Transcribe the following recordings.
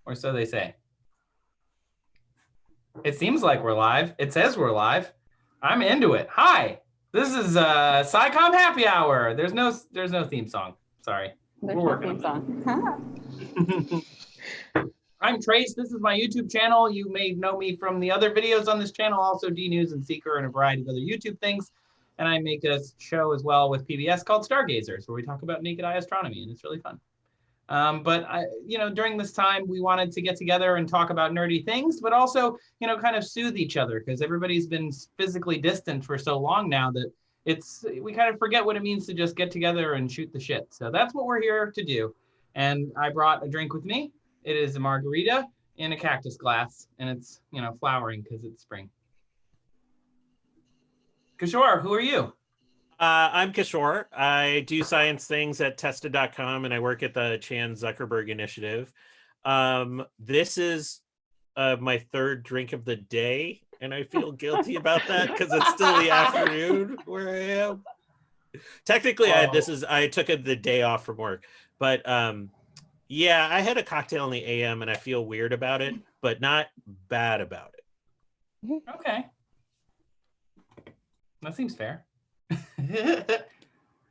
or so they say. It seems like we're live. It says we're live. I'm into it. Hi, this is SciComm Happy Hour. There's no theme song. Sorry. There's no theme song. I'm Trace. This is my YouTube channel. You may know me from the other videos on this channel, also D News and Seeker and a variety of other YouTube things. And I make a show as well with PBS called Stargazers, where we talk about naked eye astronomy, and it's really fun. But during this time, we wanted to get together and talk about nerdy things, but also, kind of soothe each other, because everybody's been physically distant for so long now that we kind of forget what it means to just get together and shoot the shit. So that's what we're here to do. And I brought a drink with me. It is a margarita in a cactus glass, and it's, flowering because it's spring. Kishore, who are you? I'm Kishore. I do science things at tested.com, and I work at the Chan Zuckerberg Initiative. This is my third drink of the day, and I feel guilty about that because it's still the afternoon where I am. Technically, I took the day off from work, but yeah, I had a cocktail in the AM, and I feel weird about it, but not bad about it. Okay. That seems fair. Why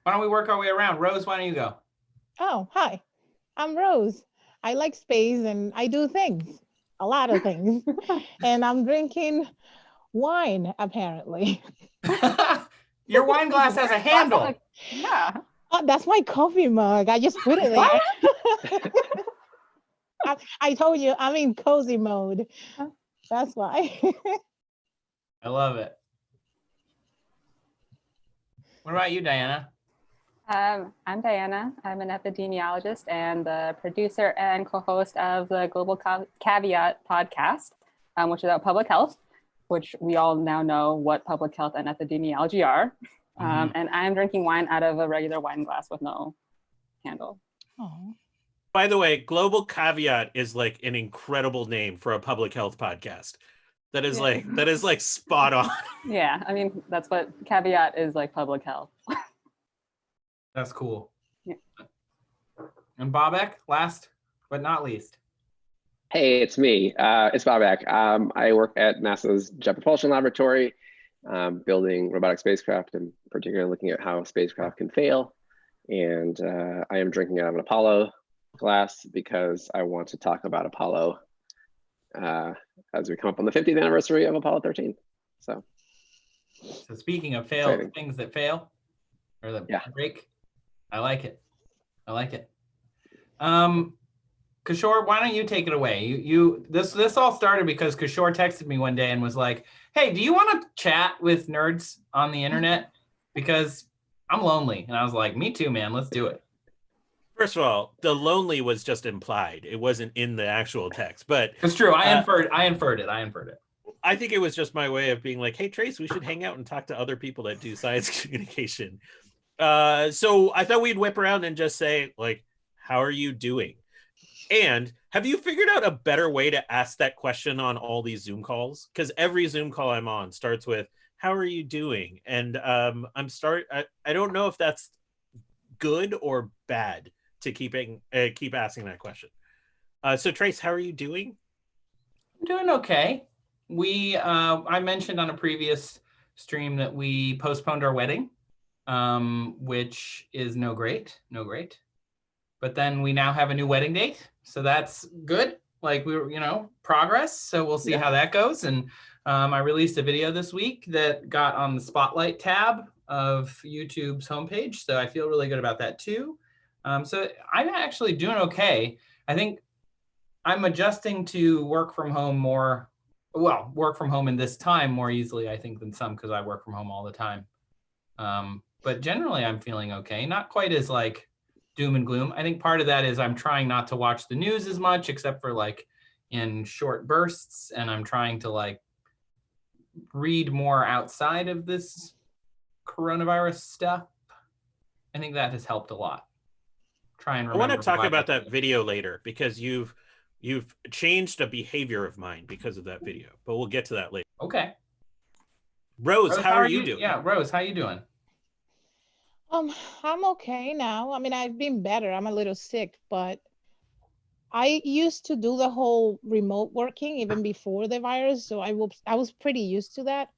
don't we work our way around? Rose, why don't you go? Oh, hi. I'm Rose. I like space and I do things, a lot of things. And I'm drinking wine, apparently. Your wine glass has a handle. Yeah. Oh, that's my coffee mug. I just put it there. I told you, I'm in cozy mode. That's why. I love it. What about you, Diana? I'm Diana. I'm an epidemiologist and the producer and co-host of the Global Caveat podcast, which is about public health, which we all now know what public health and epidemiology are. And I'm drinking wine out of a regular wine glass with no handle. Oh. By the way, Global Caveat is like an incredible name for a public health podcast. That is like spot on. Yeah, I mean, that's what caveat is, like public health. That's cool. Yeah. And BOBAK, last but not least. Hey, it's me. It's BOBAK. I work at NASA's Jet Propulsion Laboratory, building robotic spacecraft, and particularly looking at how spacecraft can fail. And I am drinking out of an Apollo glass because I want to talk about Apollo as we come up on the 50th anniversary of Apollo 13. So Speaking of failed things that fail, or that break, I like it. I like it. Kishore, why don't you take it away? This all started because Kishore texted me one day and was like, "Hey, do you want to chat with nerds on the internet? Because I'm lonely." And I was like, "Me too, man. Let's do it." First of all, the lonely was just implied. It wasn't in the actual text, but it's true. I inferred it. I think it was just my way of being like, "Hey, Trace, we should hang out and talk to other people that do science communication." So I thought we'd whip around and just say, like, "How are you doing?" And have you figured out a better way to ask that question on all these Zoom calls? Because every Zoom call I'm on starts with, "How are you doing?" And I don't know if that's good or bad to keep asking that question. So Trace, how are you doing? I'm doing okay. I mentioned on a previous stream that we postponed our wedding, which is no great. But then we now have a new wedding date, so that's good. Like progress. So we'll see how that goes. And I released a video this week that got on the Spotlight tab of YouTube's homepage, so I feel really good about that too. So I'm actually doing okay. I think I'm adjusting to work from home in this time more easily, I think, than some, because I work from home all the time. But generally, I'm feeling okay. Not quite as like doom and gloom. I think part of that is I'm trying not to watch the news as much, except for like in short bursts, and I'm trying to like read more outside of this coronavirus stuff. I think that has helped a lot. I want to talk about that video later, because you've changed a behavior of mine because of that video, but we'll get to that later. Okay. Rose, how are you doing? Yeah, Rose, how you doing? I'm okay now. I mean, I've been better. I'm a little sick, but I used to do the whole remote working even before the virus, so I was pretty used to that.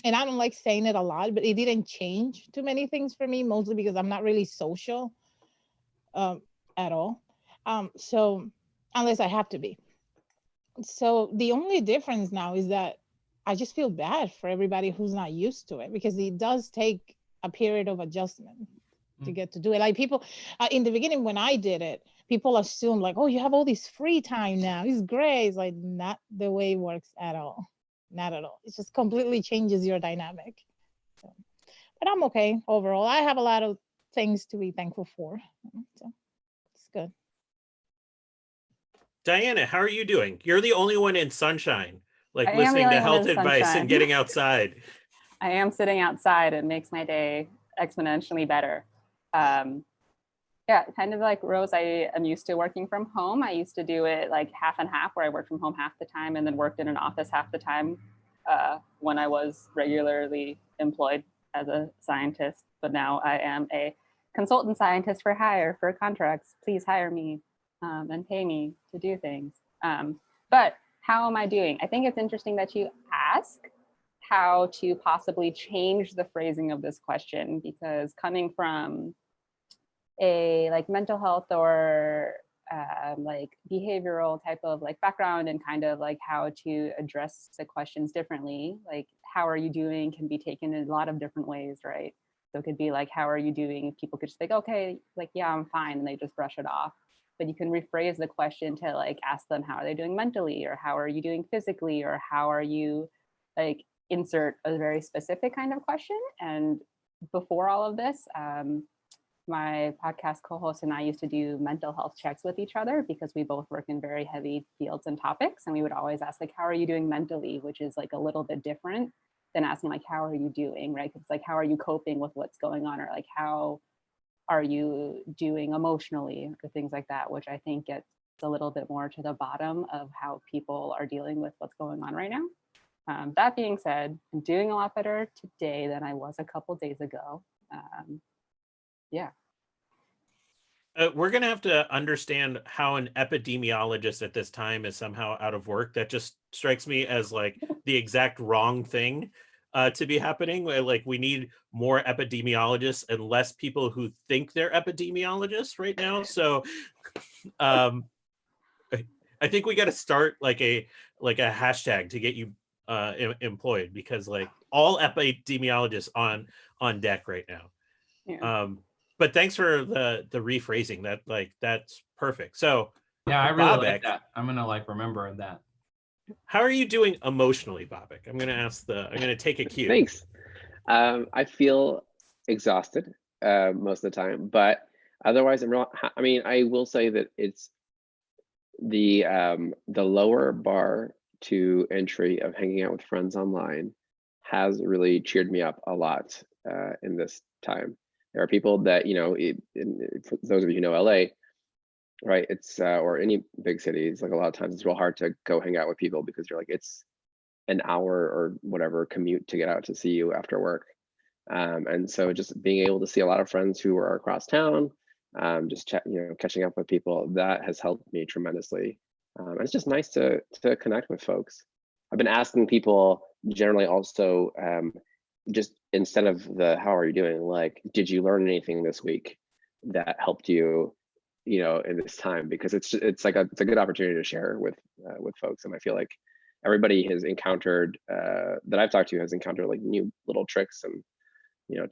And I don't like saying it a lot, but it didn't change too many things for me, mostly because I'm not really social at all. So unless I have to be. So the only difference now is that I just feel bad for everybody who's not used to it, because it does take a period of adjustment to get to do it. Like people in the beginning when I did it, people assume like, oh, you have all this free time now. It's great. It's like not the way it works at all. Not at all. It just completely changes your dynamic. So, but I'm okay overall. I have a lot of things to be thankful for. So it's good. Diana, how are you doing? You're the only one in sunshine, like I am the listening only to one in health advice sunshine. and getting outside. I am sitting outside. It makes my day exponentially better. Yeah, kind of like Rose, I am used to working from home. I used to do it like half and half, where I worked from home half the time and then worked in an office half the time when I was regularly employed as a scientist. But now I am a consultant scientist for hire for contracts. Please hire me and pay me to do things. But how am I doing? I think it's interesting that you ask how to possibly change the phrasing of this question, because coming from a like mental health or like behavioral type of like background, and kind of like how to address the questions differently, like how are you doing can be taken in a lot of different ways, right? So it could be like, how are you doing? People could just think, okay, like, yeah, I'm fine, and they just brush it off. But you can rephrase the question to like ask them, how are they doing mentally, or how are you doing physically, or how are you, like insert a very specific kind of question. And before all of this, my podcast co-host and I used to do mental health checks with each other, because we both work in very heavy fields and topics. And we would always ask like, how are you doing mentally? Which is like a little bit different than asking like, how are you doing, right? It's like, how are you coping with what's going on? Or like, how are you doing emotionally, or things like that, which I think gets a little bit more to the bottom of how people are dealing with what's going on right now. That being said, I'm doing a lot better today than I was a couple days ago. Yeah. We're going to have to understand how an epidemiologist at this time is somehow out of work. That just strikes me as like the exact wrong thing to be happening. Like we need more epidemiologists and less people who think they're epidemiologists right now. So I think we got to start like a hashtag to get you employed, because like all epidemiologists on deck right now. Yeah. But thanks for the rephrasing. That that's perfect. So Yeah, I really like Bobak, that. I'm gonna like remember that. how are you doing emotionally, Bobak? I'm gonna take a cue. Thanks. I feel exhausted most of the time, but otherwise, I mean, I will say that it's the lower bar to entry of hanging out with friends online has really cheered me up a lot in this time. There are people that, you know, for those of you who know LA, right? It's or any big cities, like a lot of times it's real hard to go hang out with people, because you're like, it's an hour or whatever commute to get out to see you after work. And so just being able to see a lot of friends who are across town, just catching up with people, that has helped me tremendously. And it's just nice to connect with folks. I've been asking people generally also, just instead of the how are you doing, like, did you learn anything this week that helped you, in this time? Because it's a good opportunity to share with folks. And I feel like everybody has encountered that I've talked to has encountered like new little tricks and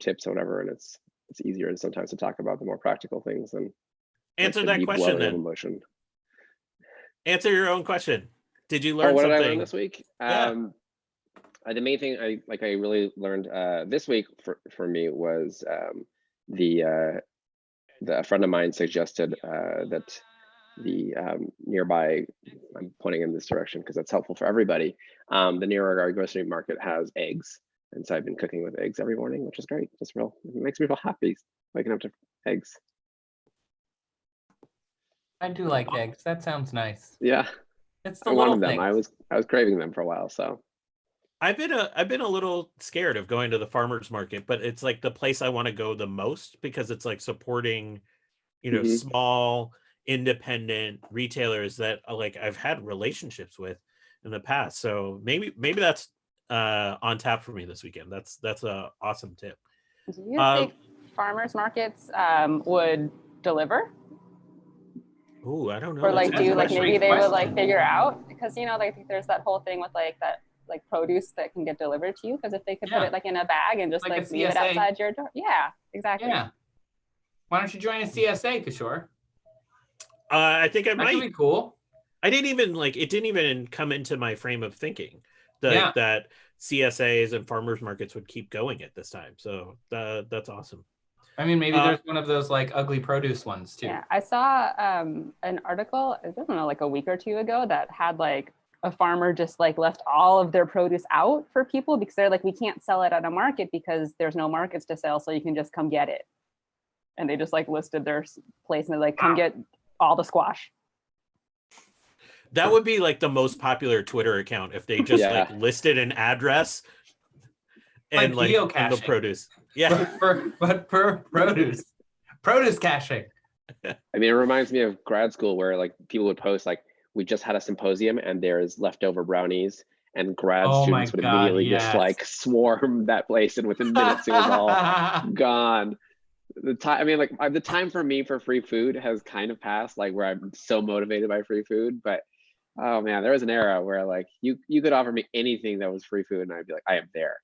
tips or whatever, and it's easier sometimes to talk about the more practical things and Answer that question then. Emotion. Answer your own question. Did you learn what something? did I learn this week? Yeah. The main thing I really learned this week for me was a friend of mine suggested that the nearby, I'm pointing in this direction because that's helpful for everybody. The near our grocery market has eggs. And so I've been cooking with eggs every morning, which is great. It makes me feel happy waking up to eggs. I do like eggs. That sounds nice. Yeah. It's the I little wanted them. things. I was craving them for a while. So I've been a little scared of going to the farmers market, but it's like the place I want to go the most, because it's like supporting, Mhm. small independent retailers that like I've had relationships with in the past. So maybe that's on tap for me this weekend. That's a awesome tip. Do you think farmers markets would deliver? Oh, I don't know. Or like, That's do a like great maybe they would like question. figure out, because you know, like there's that whole thing with like that like produce that can get delivered to you, because if they could put Yeah. it like in a bag and just Like a like leave it CSA. outside your door. Yeah, exactly. Yeah. Why don't you join a CSA, Kishore? I think I That could might. be cool. I didn't even like it. Didn't even come into my frame of thinking that CSAs and farmers markets would keep going at this time. So that's awesome. I mean, maybe there's one of those like ugly produce ones too. Yeah, I saw an article, I don't know, like a week or two ago that had like a farmer just like left all of their produce out for people because they're like, we can't sell it at a market because there's no markets to sell, so you can just come get it. And they just like listed their place and they're like, come get all the squash. That would be like the most popular Twitter account if they just like listed an address and like and the produce. Yeah. But for produce caching. I mean, it reminds me of grad school where like people would post like, we just had a symposium and there's leftover brownies, and grad students would immediately just like swarm that place, and within minutes it was all gone. The time, I mean, like the time for me for free food has kind of passed, like where I'm so motivated by free food, but oh man, there was an era where like you could offer me anything that was free food and I'd be like, I am there.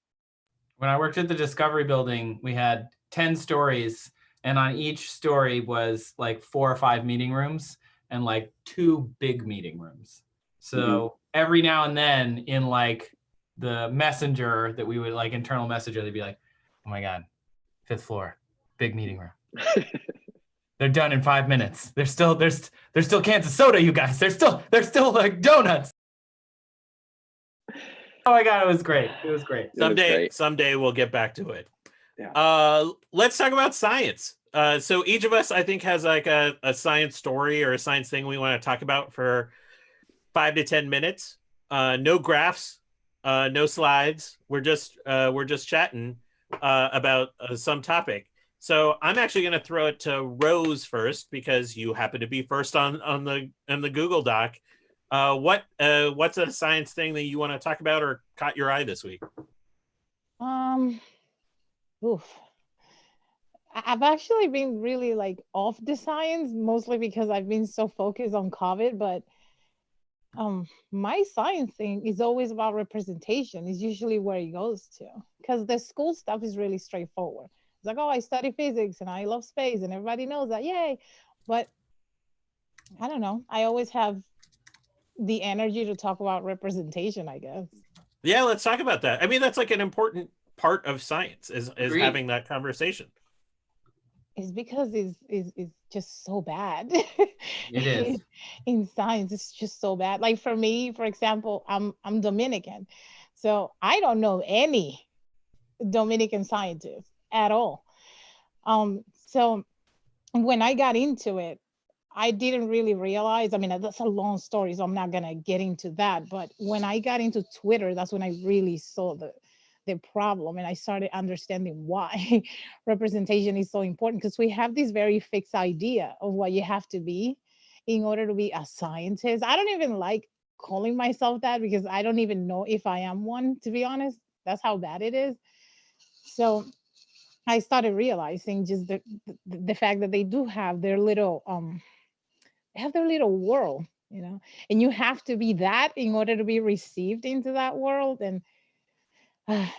When I worked at the Discovery Building, we had 10 stories, and on each story was like 4 or 5 meeting rooms and like 2 big meeting rooms. So every now and then in like the messenger that we would like internal messenger, they'd be like, oh my God, 5th floor, big meeting room. They're done in 5 minutes. There's still cans of soda, you guys. There's still like donuts. Oh my God, it was great. It was great. Someday we'll get back to it. Yeah. Let's talk about science. So each of us, I think, has like a science story or a science thing we want to talk about for 5 to 10 minutes. No graphs, no slides. We're just chatting about some topic. So I'm actually going to throw it to Rose first because you happen to be first on the Google Doc. What's a science thing that you want to talk about or caught your eye this week? I've actually been really like off the science, mostly because I've been so focused on COVID, but my science thing is always about representation. Is usually where it goes to, because the school stuff is really straightforward. It's like, oh, I study physics and I love space and everybody knows that, yay. But I don't know, I always have the energy to talk about representation, I guess. Yeah, let's talk about that. I mean, that's like an important part of science is having that conversation. It's because it's just so bad. It is. In science, it's just so bad. Like for me, for example, I'm Dominican, so I don't know any Dominican scientists at all. So when I got into it, I didn't really realize, I mean, that's a long story, so I'm not gonna get into that. But when I got into Twitter, that's when I really saw the problem, and I started understanding why representation is so important, because we have this very fixed idea of what you have to be in order to be a scientist. I don't even like calling myself that because I don't even know if I am one, to be honest. That's how bad it is. So I started realizing just the fact that they do have their little world, you know, and you have to be that in order to be received into that world. And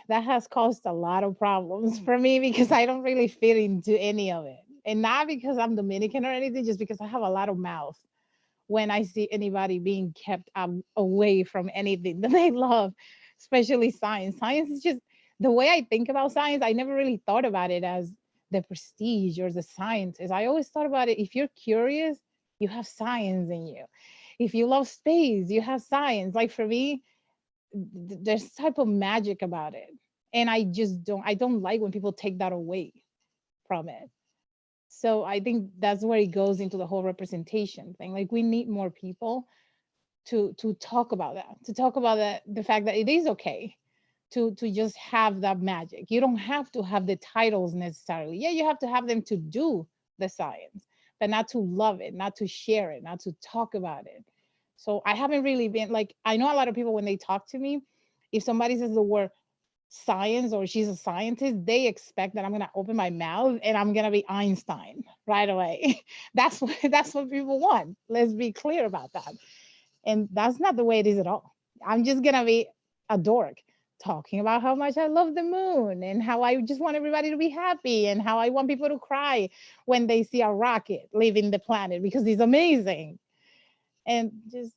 that has caused a lot of problems for me because I don't really fit into any of it. And not because I'm Dominican or anything, just because I have a lot of mouth when I see anybody being kept away from anything that they love, especially science. Science is just, the way I think about science, I never really thought about it as the prestige or the scientist. I always thought about it, if you're curious, you have science in you. If you love space, you have science. Like for me, there's type of magic about it, and I don't like when people take that away from it. So I think that's where it goes into the whole representation thing. Like we need more people to talk about that, the fact that it is okay to just have that magic. You don't have to have the titles necessarily. Yeah, you have to have them to do the science, but not to love it, not to share it, not to talk about it. So I haven't really been like, I know a lot of people when they talk to me, if somebody says the word science or she's a scientist, they expect that I'm gonna open my mouth and I'm gonna be Einstein right away. that's what people want. Let's be clear about that. And that's not the way it is at all. I'm just gonna be a dork talking about how much I love the moon and how I just want everybody to be happy and how I want people to cry when they see a rocket leaving the planet because it's amazing. And just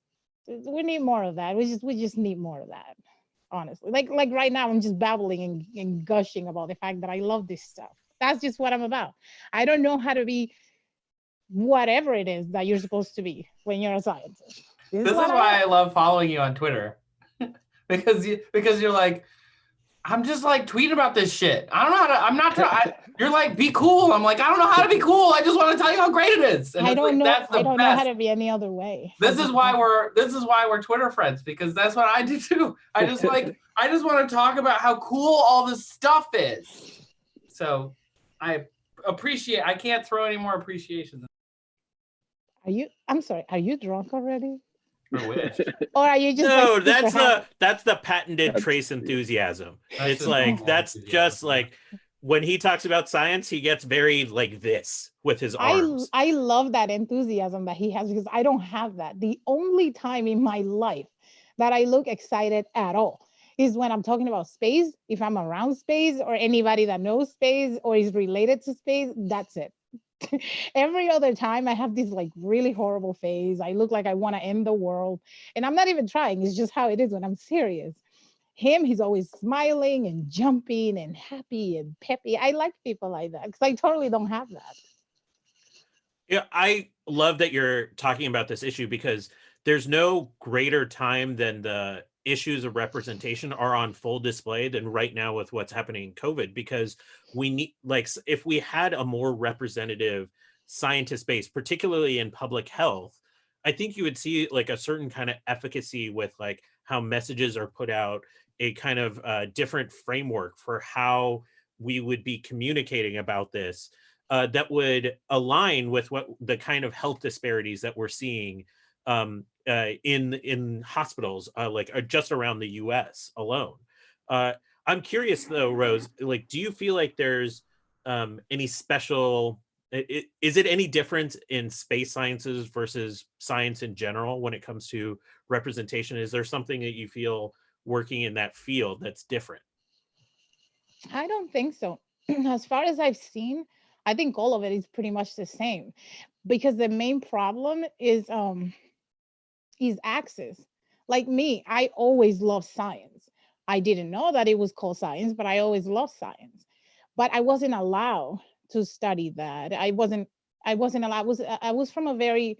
we need more of that. We just need more of that, honestly. Like right now, I'm just babbling and gushing about the fact that I love this stuff. That's just what I'm about. I don't know how to be whatever it is that you're supposed to be when you're a scientist. This is why I love following you on Twitter. because you're like, I'm just like tweeting about this shit. I don't know how to, I'm not trying. You're like, be cool. I'm like, I don't know how to be cool. I just want to tell you how great it is. And I don't know. That's the I don't best. know how to be any other way. This is why we're Twitter friends, because that's what I do too. I just want to talk about how cool all this stuff is. So I can't throw any more appreciation. I'm sorry, are you drunk already? I wish. Or are you just No, like, that's the patented Trace enthusiasm. It's like that's just like when he talks about science, he gets very like this with his arms. I love that enthusiasm that he has because I don't have that. The only time in my life that I look excited at all is when I'm talking about space, if I'm around space or anybody that knows space or is related to space, that's it. Every other time I have this like really horrible face. I look like I want to end the world. And I'm not even trying. It's just how it is when I'm serious. Him, he's always smiling and jumping and happy and peppy. I like people like that because I totally don't have that. Yeah, I love that you're talking about this issue because there's no greater time than the issues of representation are on full display than right now with what's happening in COVID, because we need, like, if we had a more representative scientist base, particularly in public health, I think you would see like a certain kind of efficacy with like how messages are put out, a kind of different framework for how we would be communicating about this that would align with what the kind of health disparities that we're seeing in hospitals, like just around the U.S. alone. I'm curious though, Rose, like, do you feel like there's any special? Is it any different in space sciences versus science in general when it comes to representation? Is there something that you feel working in that field that's different? I don't think so. As far as I've seen, I think all of it is pretty much the same because the main problem is access. Like me, I always loved science. I didn't know that it was called science, but I always loved science. But I wasn't allowed to study that. I wasn't allowed. I was from a very,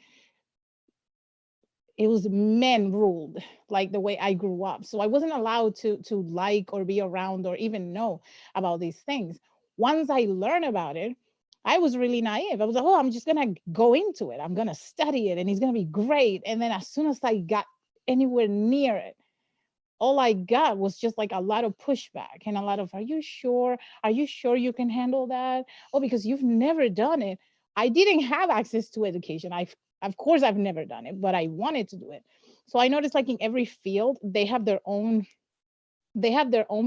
it was men ruled, like the way I grew up. So I wasn't allowed to like or be around or even know about these things. Once I learned about it, I was really naive. I was like, oh, I'm just gonna go into it. I'm gonna study it and it's gonna be great. And then as soon as I got anywhere near it, all I got was just like a lot of pushback and a lot of, are you sure? Are you sure you can handle that? Oh, because you've never done it. I didn't have access to education. Of course, I've never done it, but I wanted to do it. So I noticed like in every field, they have their own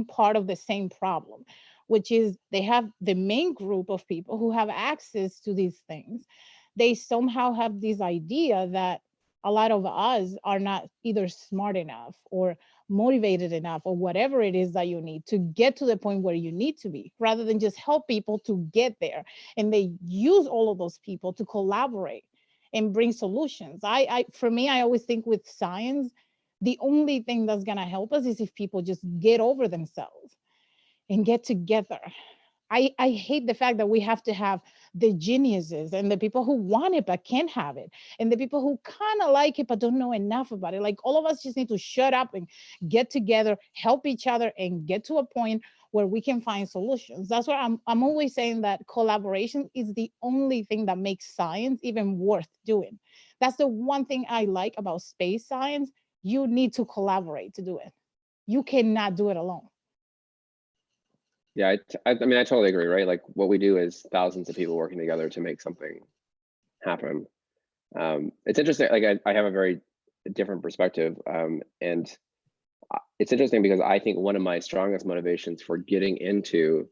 part of the same problem, which is they have the main group of people who have access to these things. They somehow have this idea that a lot of us are not either smart enough or motivated enough or whatever it is that you need to get to the point where you need to be, rather than just help people to get there. And they use all of those people to collaborate and bring solutions. For me, I always think with science, the only thing that's going to help us is if people just get over themselves and get together. I hate the fact that we have to have the geniuses and the people who want it but can't have it, and the people who kind of like it but don't know enough about it. Like all of us just need to shut up and get together, help each other, and get to a point where we can find solutions. That's why I'm always saying that collaboration is the only thing that makes science even worth doing. That's the one thing I like about space science. You need to collaborate to do it. You cannot do it alone. Yeah, I mean, I totally agree, right? Like what we do is thousands of people working together to make something happen. It's interesting, like I have a very different perspective, and it's interesting because I think one of my strongest motivations for getting into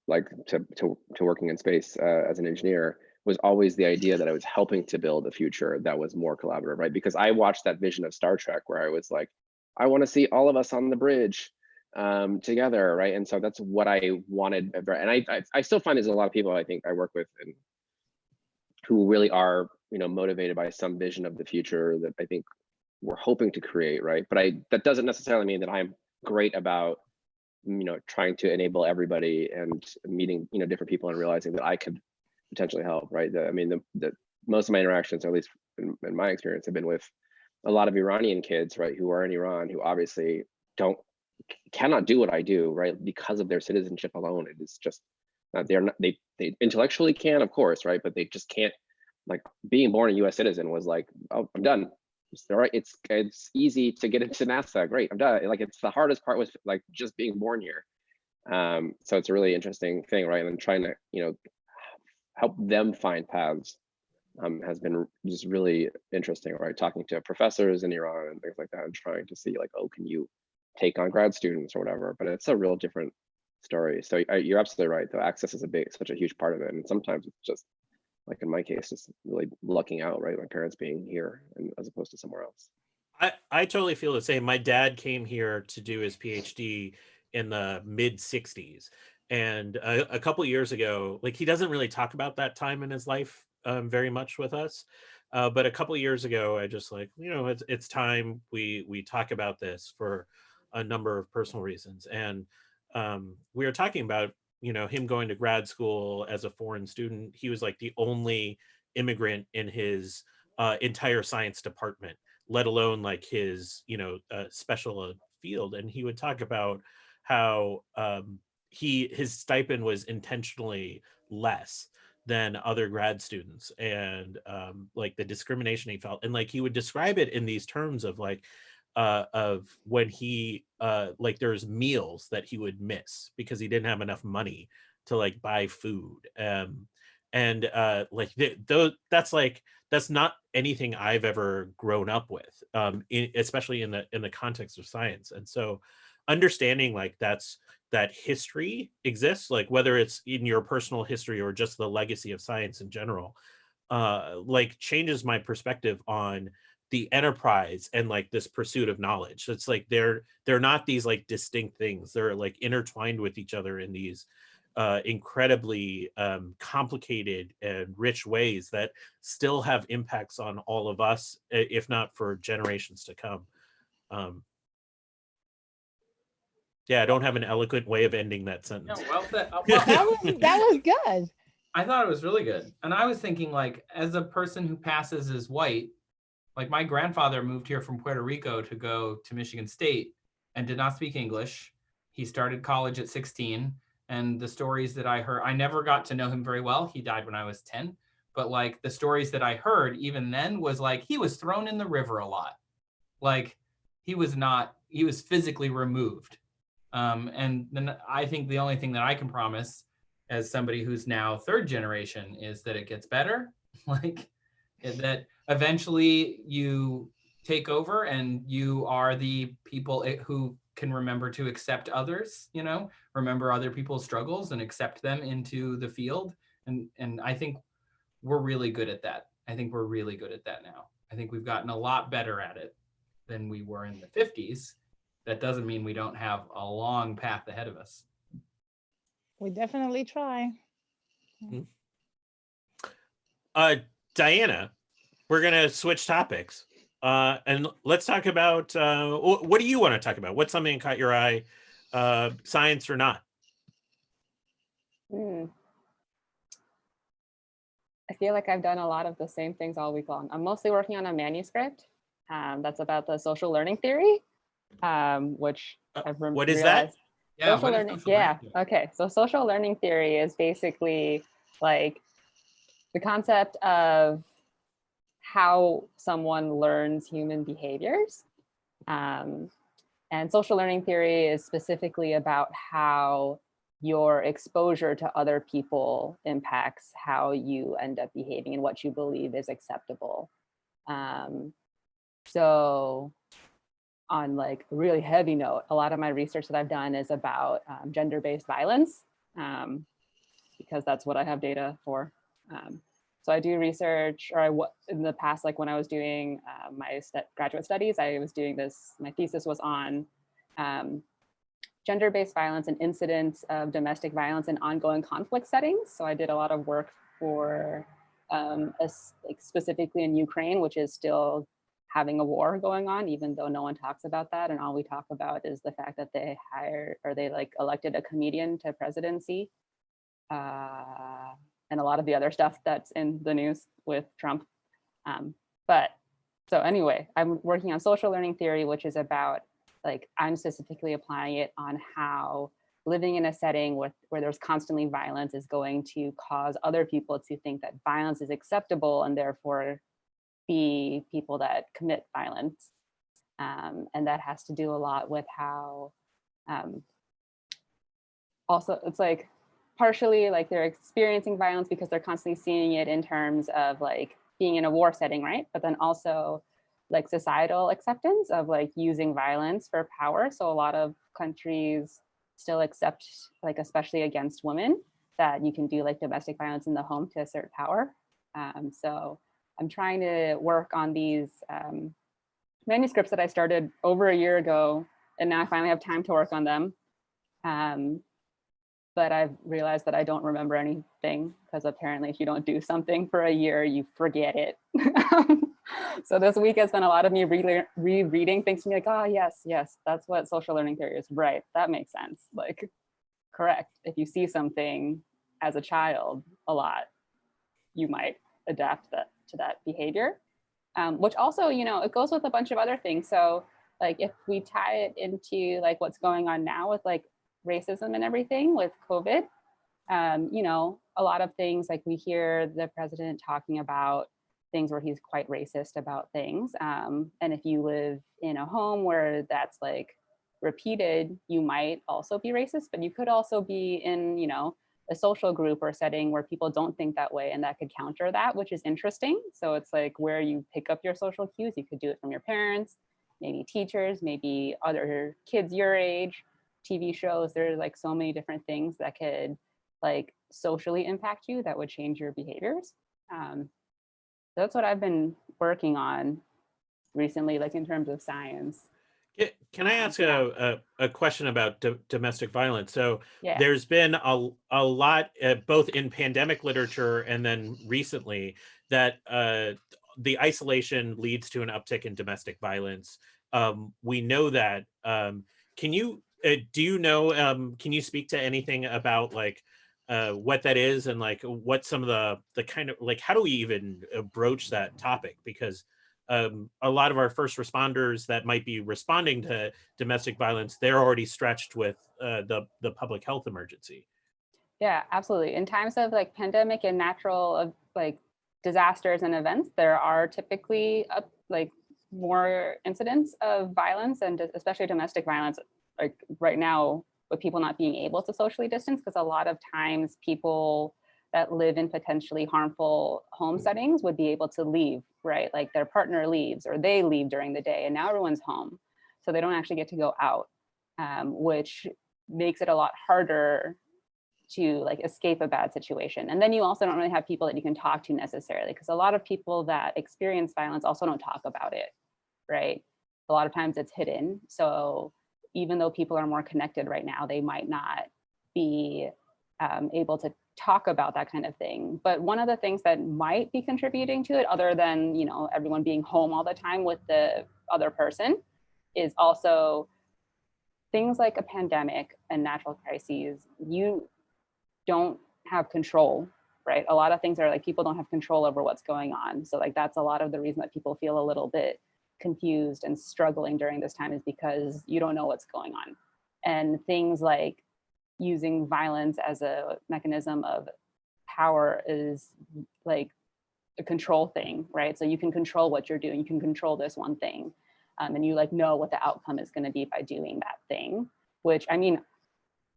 like to working in space as an engineer was always the idea that I was helping to build a future that was more collaborative, right? Because I watched that vision of Star Trek where I was like, I want to see all of us on the bridge together, right? And so that's what I wanted. And I still find there's a lot of people I think I work with and who really are, you know, motivated by some vision of the future that I think we're hoping to create, right? But that doesn't necessarily mean that I'm great about, you know, trying to enable everybody and meeting, you know, different people and realizing that I could potentially help, right? I mean, the most of my interactions, or at least in my experience, have been with a lot of Iranian kids, right, who are in Iran, who obviously cannot do what I do, right, because of their citizenship alone. It is just they intellectually can, of course, right, but they just can't. Like being born a U.S. citizen was like, oh, I'm done. All right, it's easy to get into NASA. Great, I'm done. Like it's the hardest part was like just being born here. So it's a really interesting thing, right? And trying to, you know, help them find paths has been just really interesting, right? Talking to professors in Iran and things like that, and trying to see like, oh, can you take on grad students or whatever? But it's a real different story. So you're absolutely right. Though access is such a huge part of it, and sometimes it's just like in my case, just really lucking out, right? My parents being here and as opposed to somewhere else. I totally feel the same. My dad came here to do his PhD in the mid 60s. And a couple years ago, like he doesn't really talk about that time in his life very much with us. But a couple years ago, I just like, you know, it's time we talk about this for a number of personal reasons. And we were talking about, you know, him going to grad school as a foreign student. He was like the only immigrant in his entire science department, let alone like his, you know, special field. And he would talk about how his stipend was intentionally less than other grad students, and like the discrimination he felt. And like he would describe it in these terms of like of when he like there's meals that he would miss because he didn't have enough money to like buy food. And like that's not anything I've ever grown up with, especially in the context of science. And so understanding like that history exists, like whether it's in your personal history or just the legacy of science in general, like changes my perspective on the enterprise and like this pursuit of knowledge. So it's like they're not these like distinct things. They're like intertwined with each other in these incredibly complicated and rich ways that still have impacts on all of us, if not for generations to come. Yeah, I don't have an eloquent way of ending that sentence. No, well said. That was good. I thought it was really good. And I was thinking, like, as a person who passes as white, like my grandfather moved here from Puerto Rico to go to Michigan State and did not speak English. He started college at 16. And the stories that I heard, I never got to know him very well. He died when I was 10. But like the stories that I heard even then was like, he was thrown in the river a lot. Like he was physically removed. And then I think the only thing that I can promise as somebody who's now third generation is that it gets better. Like that eventually you take over and you are the people who can remember to accept others, you know, remember other people's struggles and accept them into the field. And I think we're really good at that. I think we're really good at that now. I think we've gotten a lot better at it than we were in the 50s. That doesn't mean we don't have a long path ahead of us. We definitely try. Diana, we're gonna switch topics, and let's talk about what do you want to talk about? What's something that caught your eye, science or not? I feel like I've done a lot of the same things all week long. I'm mostly working on a manuscript that's about the social learning theory, which I've what is that? Yeah, social learning. Yeah. Okay. So social learning theory is basically like the concept of how someone learns human behaviors. And social learning theory is specifically about how your exposure to other people impacts how you end up behaving and what you believe is acceptable. So on like a really heavy note, a lot of my research that I've done is about gender-based violence, because that's what I have data for. So I do research, or in the past, like when I was doing my graduate studies, I was doing this, my thesis was on gender-based violence and incidents of domestic violence in ongoing conflict settings. So I did a lot of work for like specifically in Ukraine, which is still having a war going on, even though no one talks about that. And all we talk about is the fact that they like elected a comedian to presidency. And a lot of the other stuff that's in the news with Trump. But so anyway, I'm working on social learning theory, which is about, like, I'm specifically applying it on how living in a setting where there's constantly violence is going to cause other people to think that violence is acceptable and therefore be people that commit violence. And that has to do a lot with how, also it's like, partially like they're experiencing violence because they're constantly seeing it in terms of like being in a war setting, right? But then also like societal acceptance of like using violence for power. So a lot of countries still accept, like especially against women, that you can do like domestic violence in the home to assert power. So I'm trying to work on these manuscripts that I started over a year ago, and now I finally have time to work on them. But I've realized that I don't remember anything, because apparently if you don't do something for a year, you forget it. So this week has been a lot of me rereading things to me, like, oh yes, that's what social learning theory is, right? That makes sense, like, correct. If you see something as a child a lot, you might adapt that to that behavior, which also, you know, it goes with a bunch of other things. So like if we tie it into like what's going on now with like racism and everything with COVID, you know, a lot of things, like we hear the president talking about things where he's quite racist about things. And if you live in a home where that's like repeated, you might also be racist, but you could also be in, you know, a social group or setting where people don't think that way, and that could counter that, which is interesting. So it's like where you pick up your social cues. You could do it from your parents, maybe teachers, maybe other kids your age, TV shows. There's like so many different things that could like socially impact you that would change your behaviors. That's what I've been working on recently, like in terms of science. Can I ask a question about domestic violence? So Yeah. there's been a lot, both in pandemic literature and then recently, that the isolation leads to an uptick in domestic violence. We know that. Can you, do you know, can you speak to anything about like what that is, and like what some of the kind of like, how do we even broach that topic? Because a lot of our first responders that might be responding to domestic violence, they're already stretched with the public health emergency. Yeah, absolutely. In times of like pandemic and natural like disasters and events, there are typically like more incidents of violence, and especially domestic violence, like right now with people not being able to socially distance, because a lot of times people that live in potentially harmful home settings would be able to leave, right? Like their partner leaves or they leave during the day, and now everyone's home. So they don't actually get to go out, which makes it a lot harder to like escape a bad situation. And then you also don't really have people that you can talk to necessarily, because a lot of people that experience violence also don't talk about it, right? A lot of times it's hidden. So even though people are more connected right now, they might not be able to talk about that kind of thing. But one of the things that might be contributing to it, other than, you know, everyone being home all the time with the other person, is also things like a pandemic and natural crises. You don't have control, right? A lot of things are like people don't have control over what's going on. So like that's a lot of the reason that people feel a little bit confused and struggling during this time, is because you don't know what's going on. And things like using violence as a mechanism of power is like a control thing, right? So you can control what you're doing, you can control this one thing, and you like know what the outcome is going to be by doing that thing, which, I mean,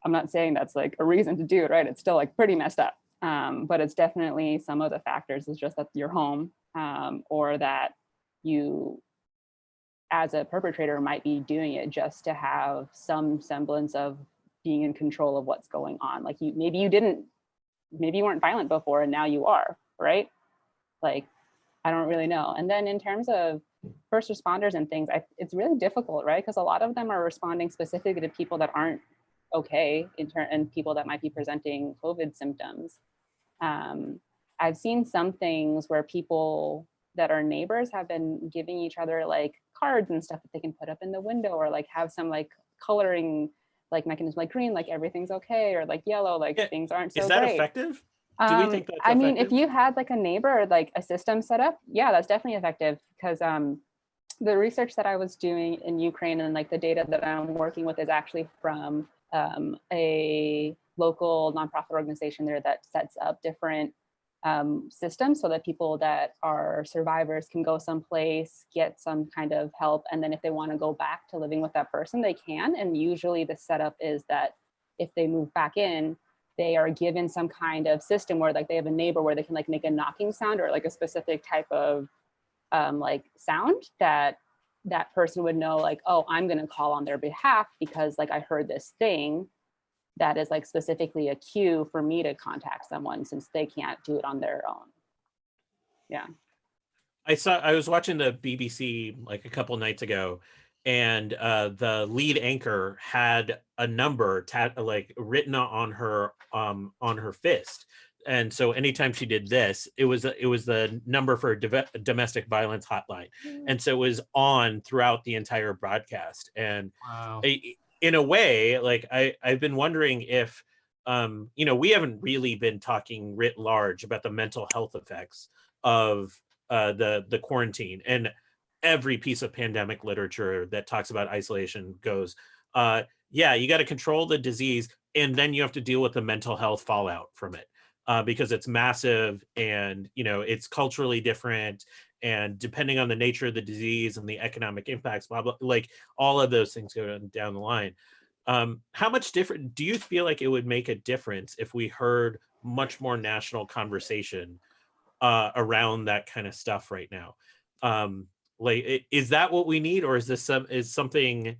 I'm not saying that's like a reason to do it, right? It's still like pretty messed up. But it's definitely some of the factors is just that you're home, or that you, as a perpetrator, might be doing it just to have some semblance of being in control of what's going on. Like maybe you weren't violent before and now you are, right? Like, I don't really know. And then in terms of first responders and things, it's really difficult, right? Because a lot of them are responding specifically to people that aren't okay and people that might be presenting COVID symptoms. I've seen some things where people that are neighbors have been giving each other like cards and stuff that they can put up in the window, or like have some like coloring like mechanism, like green, like everything's okay, or like yellow, like things aren't so Is that great. effective? Do we think that's I mean, effective? if you had like a neighbor, like a system set up, yeah, that's definitely effective, because the research that I was doing in Ukraine and like the data that I'm working with is actually from a local nonprofit organization there that sets up different systems so that people that are survivors can go someplace, get some kind of help, and then if they want to go back to living with that person, they can. And usually the setup is that if they move back in, they are given some kind of system where like they have a neighbor where they can like make a knocking sound or like a specific type of like sound that that person would know, like, oh, I'm going to call on their behalf because like I heard this thing that is like specifically a cue for me to contact someone since they can't do it on their own. Yeah. I was watching the BBC like a couple nights ago, and the lead anchor had a number like written on her fist. And so anytime she did this, it was the number for a domestic violence hotline. And so it was on throughout the entire broadcast. And Wow. in a way, like I've been wondering if, we haven't really been talking writ large about the mental health effects of the quarantine. And every piece of pandemic literature that talks about isolation goes, yeah, you got to control the disease, and then you have to deal with the mental health fallout from it. Because it's massive and it's culturally different, and depending on the nature of the disease and the economic impacts, blah blah, like all of those things go down the line. How much different do you feel like it would make a difference if we heard much more national conversation around that kind of stuff right now? Like, is that what we need, or is this something?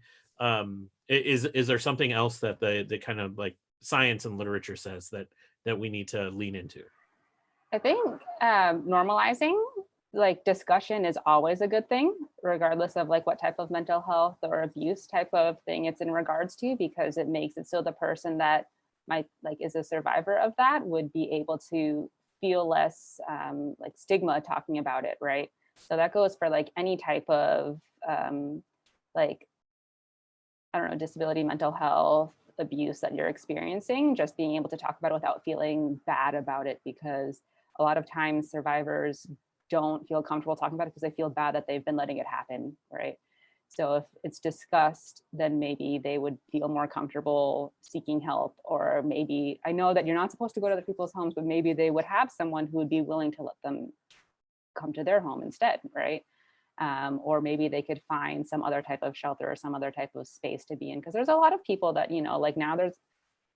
Is there something else that the kind of like science and literature says that we need to lean into? I think normalizing like discussion is always a good thing, regardless of like what type of mental health or abuse type of thing it's in regards to, because it makes it so the person that might like is a survivor of that would be able to feel less like stigma talking about it, right? So that goes for like any type of like, I don't know, disability, mental health, abuse that you're experiencing, just being able to talk about it without feeling bad about it, because a lot of times survivors don't feel comfortable talking about it because they feel bad that they've been letting it happen, right? So if it's discussed, then maybe they would feel more comfortable seeking help, or maybe, I know that you're not supposed to go to other people's homes, but maybe they would have someone who would be willing to let them come to their home instead, right? Or maybe they could find some other type of shelter or some other type of space to be in, because there's a lot of people that, like now there's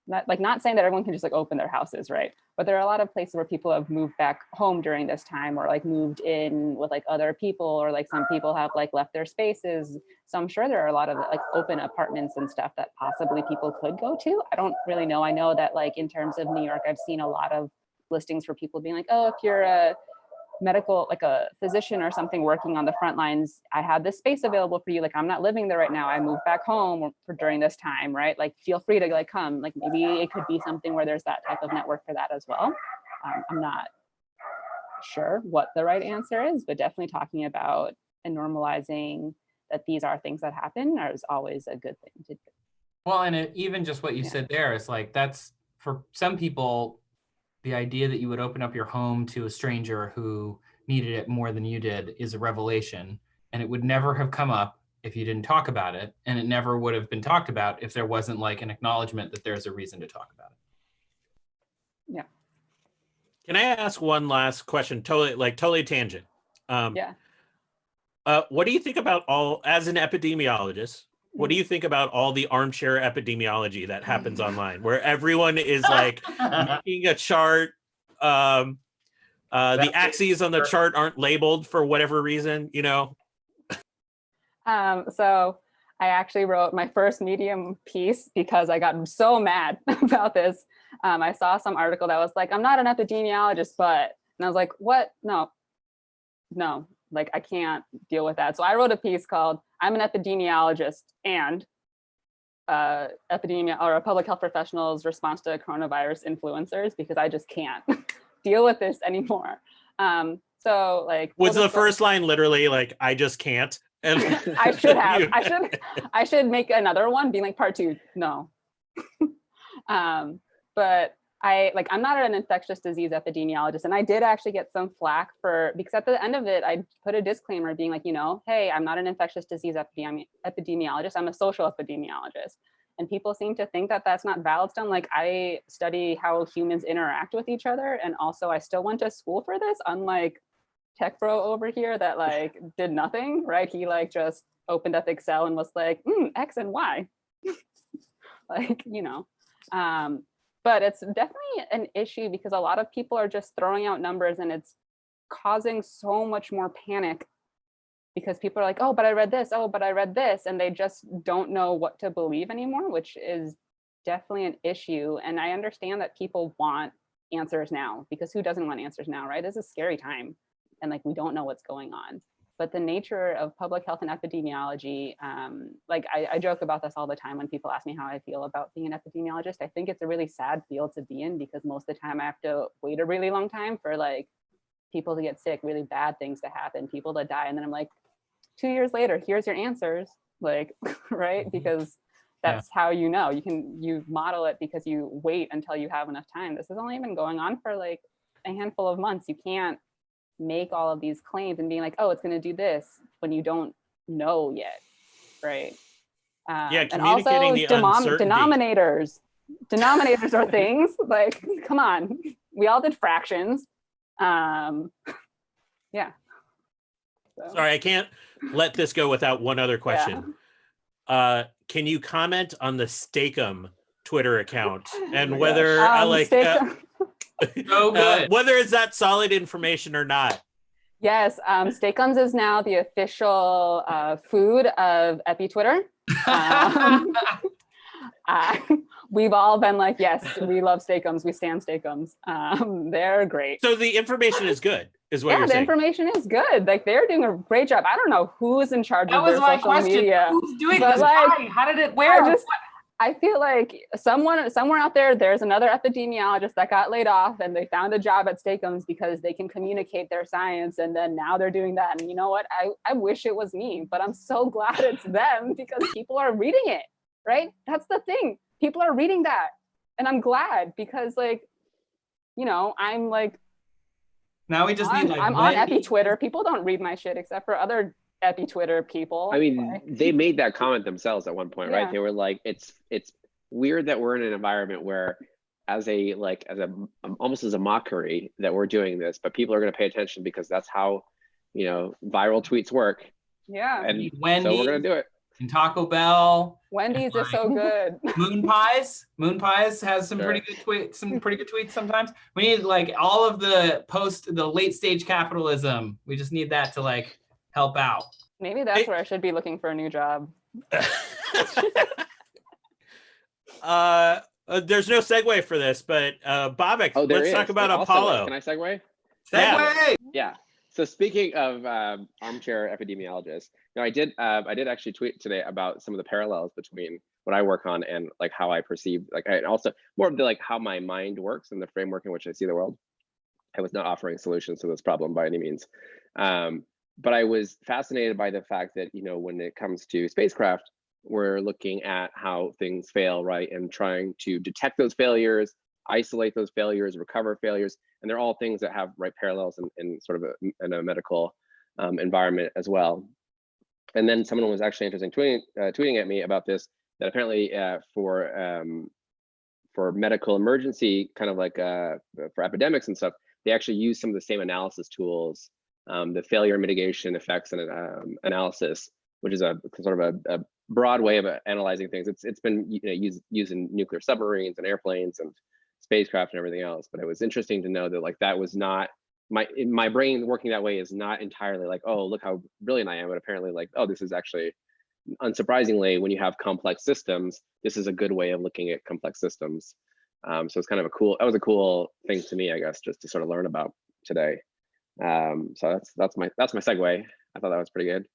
not saying that everyone can just like open their houses, right? But there are a lot of places where people have moved back home during this time, or like moved in with like other people, or like some people have like left their spaces. So I'm sure there are a lot of like open apartments and stuff that possibly people could go to. I don't really know. I know that like in terms of New York, I've seen a lot of listings for people being like, oh, if you're a medical, like a physician or something working on the front lines, I have this space available for you. Like, I'm not living there right now. I moved back home for during this time, right? Like, feel free to like come. Like, maybe it could be something where there's that type of network for that as well. I'm not sure what the right answer is, but definitely talking about and normalizing that these are things that happen is always a good thing to do. Well, and even just what you said there is like, that's for some people, the idea that you would open up your home to a stranger who needed it more than you did is a revelation, and it would never have come up if you didn't talk about it, and it never would have been talked about if there wasn't like an acknowledgement that there's a reason to talk about it. Yeah. Can I ask one last question? Totally tangent. Yeah. What do you think about as an epidemiologist, what do you think about all the armchair epidemiology that happens online, where everyone is like making a chart? The axes on the chart aren't labeled for whatever reason, you know? So I actually wrote my first Medium piece because I got so mad about this. I saw some article that was like, I'm not an epidemiologist, but, and I was like, what? No, like I can't deal with that. So I wrote a piece called, I'm an epidemiologist and epidemia or a public health professional's response to coronavirus influencers, because I just can't deal with this anymore. So like, was the first line literally like, I just can't? And I should have. I should make another one being like part 2. No. But I'm not an infectious disease epidemiologist, and I did actually get some flack because at the end of it, I put a disclaimer being like, hey, I'm not an infectious disease epidemiologist. I'm a social epidemiologist. And people seem to think that that's not valid still. Like, I study how humans interact with each other, and also I still went to school for this, unlike tech bro over here that like did nothing, right? He like just opened up Excel and was like, X and Y. Like, but it's definitely an issue because a lot of people are just throwing out numbers, and it's causing so much more panic because people are like, oh, but I read this, oh, but I read this, and they just don't know what to believe anymore, which is definitely an issue. And I understand that people want answers now, because who doesn't want answers now, right? This is a scary time, and like we don't know what's going on. But the nature of public health and epidemiology, like I joke about this all the time when people ask me how I feel about being an epidemiologist. I think it's a really sad field to be in, because most of the time I have to wait a really long time for like people to get sick, really bad things to happen, people to die. And then I'm like, 2 years later, here's your answers, like, right? Because that's how you model it, because you wait until you have enough time. This has only been going on for like a handful of months. You can't make all of these claims and being like, oh, it's going to do this when you don't know yet, right? Communicating and also the uncertainty. Denominators are things like, come on, we all did fractions. So. Sorry, I can't let this go without one other question. Can you comment on the SciComm Twitter account and whether whether it's that solid information or not? Yes, SciComm is now the official food of EpiTwitter. We've all been like, yes, we love SciComm. We stand SciComm. They're great. So the information is good, is what you're saying? Yeah, the information is good. Like, they're doing a great job. I don't know who's in charge of their social media. Who's doing this? Like, how did it? Where? I feel like somewhere out there, there's another epidemiologist that got laid off, and they found a job at SciComm because they can communicate their science, and then now they're doing that. And you know what? I wish it was me, but I'm so glad it's them, because people are reading it, right? That's the thing. People are reading that, and I'm glad, because like, I'm like, now we just need like, I'm on EpiTwitter. People don't read my shit except for other EpiTwitter people. I mean, they made that comment themselves at one point, right? They were like, it's weird that we're in an environment where almost as a mockery that we're doing this, but people are going to pay attention because that's how, viral tweets work. Yeah. And Wendy's, so we're going to do it. And Taco Bell. Wendy's is so good. Moon Pies has some pretty good tweets sometimes. We need like all of the late stage capitalism. We just need that to like help out. Maybe that's where I should be looking for a new job. There's no segue for this, but BOBAK, let's talk about Apollo. Can I segue? Segue! Yeah. So speaking of armchair epidemiologists, I did actually tweet today about some of the parallels between what I work on and like how I perceive, and also more of the like how my mind works and the framework in which I see the world. I was not offering solutions to this problem by any means. But I was fascinated by the fact that, when it comes to spacecraft, we're looking at how things fail, right? And trying to detect those failures, isolate those failures, recover failures. And they're all things that have parallels in sort of in a medical environment as well. And then someone was actually interesting tweeting at me about this, that apparently for medical emergency, kind of like for epidemics and stuff, they actually use some of the same analysis tools, the failure mitigation effects and analysis, which is a sort of a broad way of analyzing things. It's been used in nuclear submarines and airplanes and spacecraft and everything else. But it was interesting to know that like that was not my brain working that way is not entirely like, oh, look how brilliant I am, but apparently like, oh, this is actually, unsurprisingly, when you have complex systems, this is a good way of looking at complex systems. So it's kind of that was a cool thing to me, I guess, just to sort of learn about today. So that's my segue. I thought that was pretty good.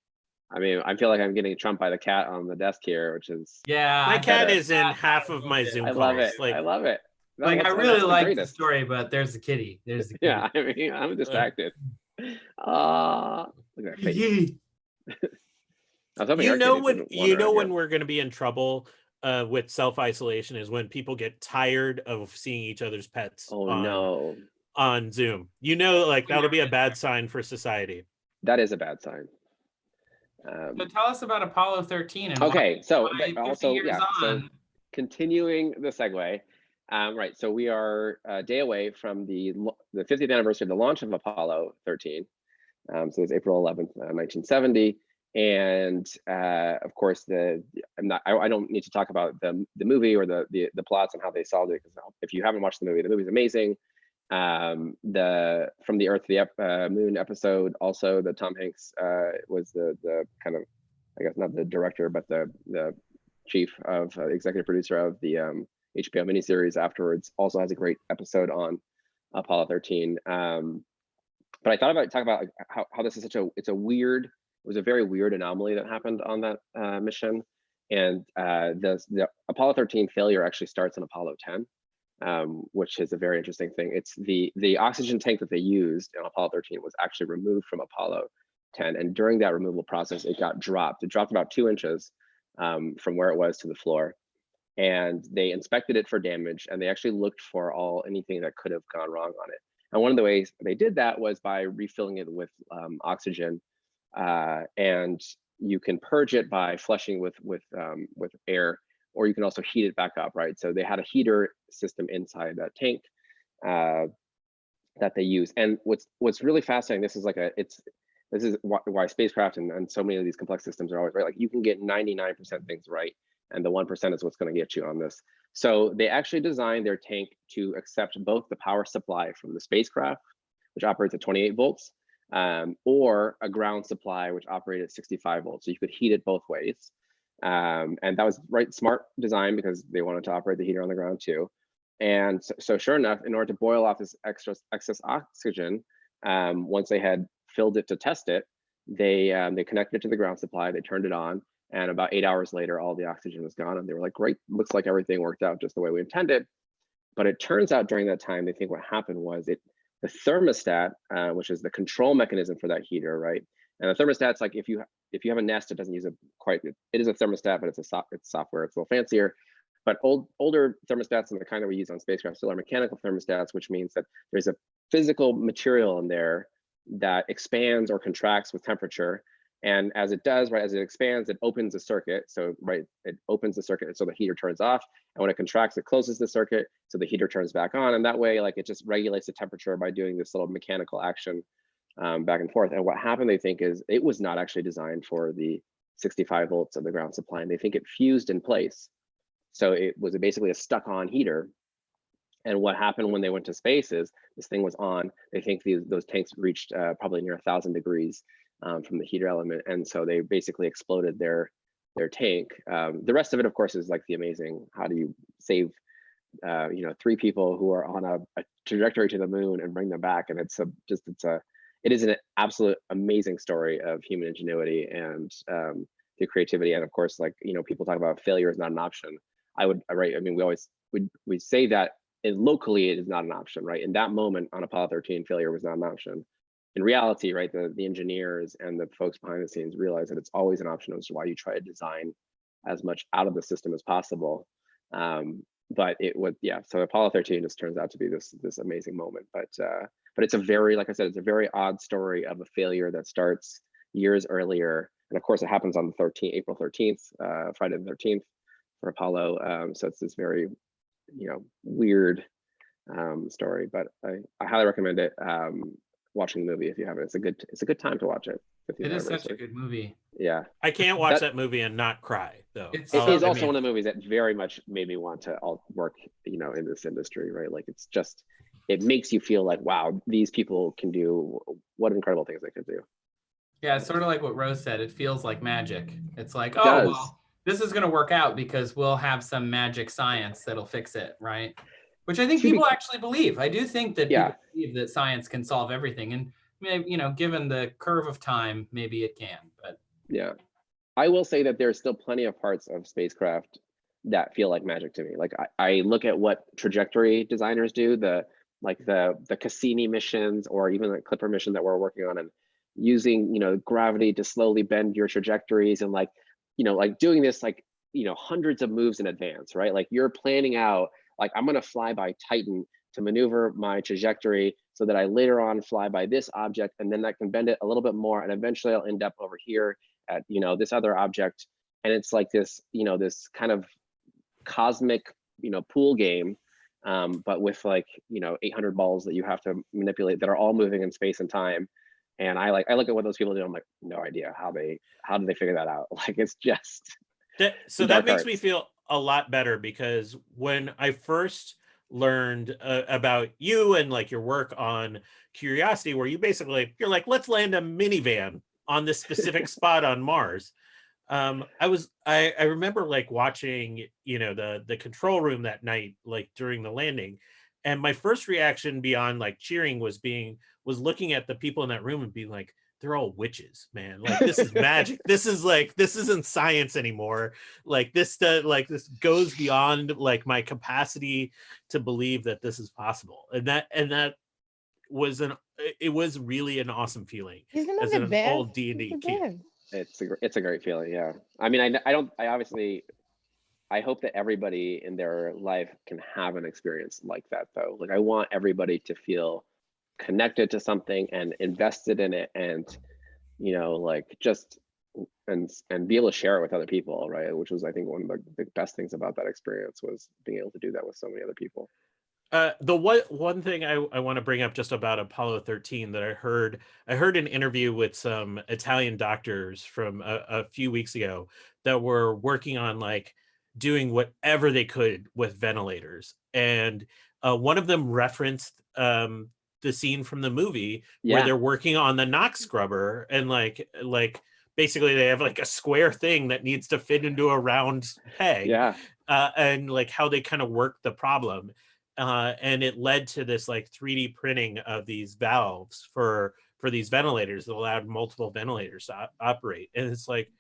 I mean, I feel like I'm getting trumped by the cat on the desk here, which is My cat is in half of my Zoom I calls. love it. Like, I love it. Like, I really like the story, but there's the kitty. There's the kitty. Yeah, I mean, I'm distracted. Look at that face. I was hoping you our know kitty when wouldn't wander around when here. we're going to be in trouble with self-isolation is when people get tired of seeing each other's pets Oh no, on Zoom. You know, like that'll be a bad sign for society. that is a bad sign. So tell us about Apollo 13 and Okay, so why 50 also years so on. continuing the segue, right? So we are a day away from the 50th anniversary of the launch of Apollo 13. So it's April 11th, 1970. And of course, I don't need to talk about the movie or the plots and how they solved it, because if you haven't watched the movie is amazing. From the Earth to the Moon episode, also the Tom Hanks was the kind of, I guess not the director, but the chief of executive producer of the HBO miniseries afterwards, also has a great episode on Apollo 13. But I thought about talking about like how this is it was a very weird anomaly that happened on that mission. And the Apollo 13 failure actually starts in Apollo 10, which is a very interesting thing. It's the oxygen tank that they used in Apollo 13 was actually removed from Apollo 10. And during that removal process, it got dropped. It dropped about 2 inches from where it was to the floor. And they inspected it for damage, and they actually looked for anything that could have gone wrong on it. And one of the ways they did that was by refilling it with oxygen, and you can purge it by flushing with air, or you can also heat it back up, right? So they had a heater system inside that tank that they use. And what's really fascinating, this is why spacecraft and so many of these complex systems are always right. Like you can get 99% things right, and the 1% is what's going to get you on this. So they actually designed their tank to accept both the power supply from the spacecraft, which operates at 28 volts, or a ground supply, which operated at 65 volts. So you could heat it both ways. And that was smart design, because they wanted to operate the heater on the ground too. And so sure enough, in order to boil off this excess oxygen, once they had filled it to test it, they connected it to the ground supply, they turned it on, and about 8 hours later, all the oxygen was gone. And they were like, great, looks like everything worked out just the way we intended. But it turns out during that time, they think what happened was the thermostat, which is the control mechanism for that heater, right? And the thermostat's like, if you have a Nest, it doesn't use it is a thermostat, but it's software, it's a little fancier. But older thermostats, and the kind that we use on spacecraft, still are mechanical thermostats, which means that there's a physical material in there that expands or contracts with temperature. And as it does, right, as it expands, it opens the circuit. So, right, it opens the circuit, and so the heater turns off. And when it contracts, it closes the circuit, so the heater turns back on. And that way, like, it just regulates the temperature by doing this little mechanical action back and forth. And what happened, they think, is it was not actually designed for the 65 volts of the ground supply, and they think it fused in place. So it was basically a stuck-on heater. And what happened when they went to space is this thing was on. They think those tanks reached probably near 1,000 degrees from the heater element, and so they basically exploded their tank. The rest of it, of course, is like the amazing, how do you save 3 people who are on a trajectory to the moon and bring them back? And it is an absolute amazing story of human ingenuity and the creativity. And of course, like, people talk about failure is not an option. I mean, we say that locally it is not an option, right? In that moment on Apollo 13, failure was not an option. In reality, right, the engineers and the folks behind the scenes realize that it's always an option, which is why you try to design as much out of the system as possible. But it was, so Apollo 13 just turns out to be this amazing moment. But it's a very, like I said, it's a very odd story of a failure that starts years earlier. And of course, it happens on the April 13th, Friday the 13th for Apollo. So it's this very, weird story, but I highly recommend it. watching the movie if you haven't. It's a good time to watch it. 50th It is such a anniversary. good movie. Yeah. I can't watch that movie and not cry though. It's It so- is I also mean- one of the movies that very much made me want to work, in this industry, right? Like it makes you feel like, wow, these people can do what incredible things they could do. Yeah, it's sort of like what Rose said. It feels like magic. It's like, It oh, does. well, this is going to work out because we'll have some magic science that'll fix it, right? Which I think To be- people actually believe. I do think that Yeah. people believe that science can solve everything. And maybe, given the curve of time, maybe it can. But Yeah. I will say that there's still plenty of parts of spacecraft that feel like magic to me. Like I look at what trajectory designers do, the Cassini missions, or even the Clipper mission that we're working on, and using gravity to slowly bend your trajectories, and like doing this hundreds of moves in advance, right? Like you're planning out, like I'm gonna fly by Titan to maneuver my trajectory so that I later on fly by this object, and then I can bend it a little bit more, and eventually I'll end up over here at this other object. And it's like this this kind of cosmic pool game, but with 800 balls that you have to manipulate that are all moving in space and time. And I look at what those people do, I'm like, no idea how did they figure that out. Like it's just So that makes me feel a lot better, because when I first learned about you and like your work on Curiosity, where you're like, let's land a minivan on this specific spot on Mars. I remember like watching, the control room that night, like during the landing, and my first reaction beyond like cheering was looking at the people in that room and being like, they're all witches, man. Like this is magic. This isn't science anymore. Like this goes beyond like my capacity to believe that this is possible. And that was it was really an awesome feeling. Isn't that as the an best? old D&D It's the kid. best. it's a great feeling. Yeah. I mean, I hope that everybody in their life can have an experience like that, though. Like I want everybody to feel connected to something and invested in it, and and be able to share it with other people, right? Which was, I think, one of the best things about that experience, was being able to do that with so many other people. The one thing I want to bring up just about Apollo 13 that I heard an interview with some Italian doctors from a few weeks ago that were working on like doing whatever they could with ventilators, and one of them referenced the scene from the movie where they're working on the NOx scrubber, and like basically they have like a square thing that needs to fit into a round peg, and like how they kind of work the problem. And it led to this like 3D printing of these valves for these ventilators that allowed multiple ventilators to operate. And it's like,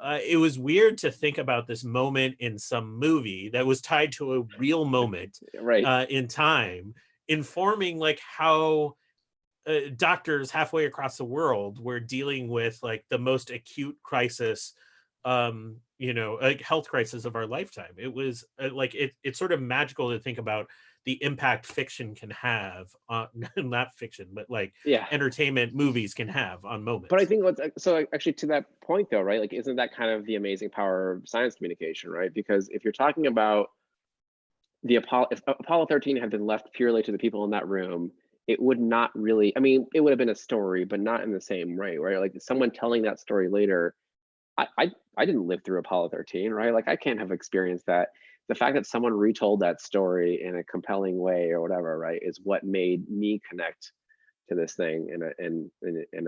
it was weird to think about this moment in some movie that was tied to a real moment in time, informing like how doctors halfway across the world were dealing with like the most acute crisis, like health crisis of our lifetime. It was it's sort of magical to think about the impact fiction can have on not fiction, but like entertainment movies can have on moments. But I think so actually to that point though, right? Like, isn't that kind of the amazing power of science communication, right? Because if you're talking about if Apollo 13 had been left purely to the people in that room, it would not really, I mean, it would have been a story, but not in the same way, right? Like someone telling that story later, I didn't live through Apollo 13, right? Like I can't have experienced that. The fact that someone retold that story in a compelling way or whatever, right, is what made me connect to this thing in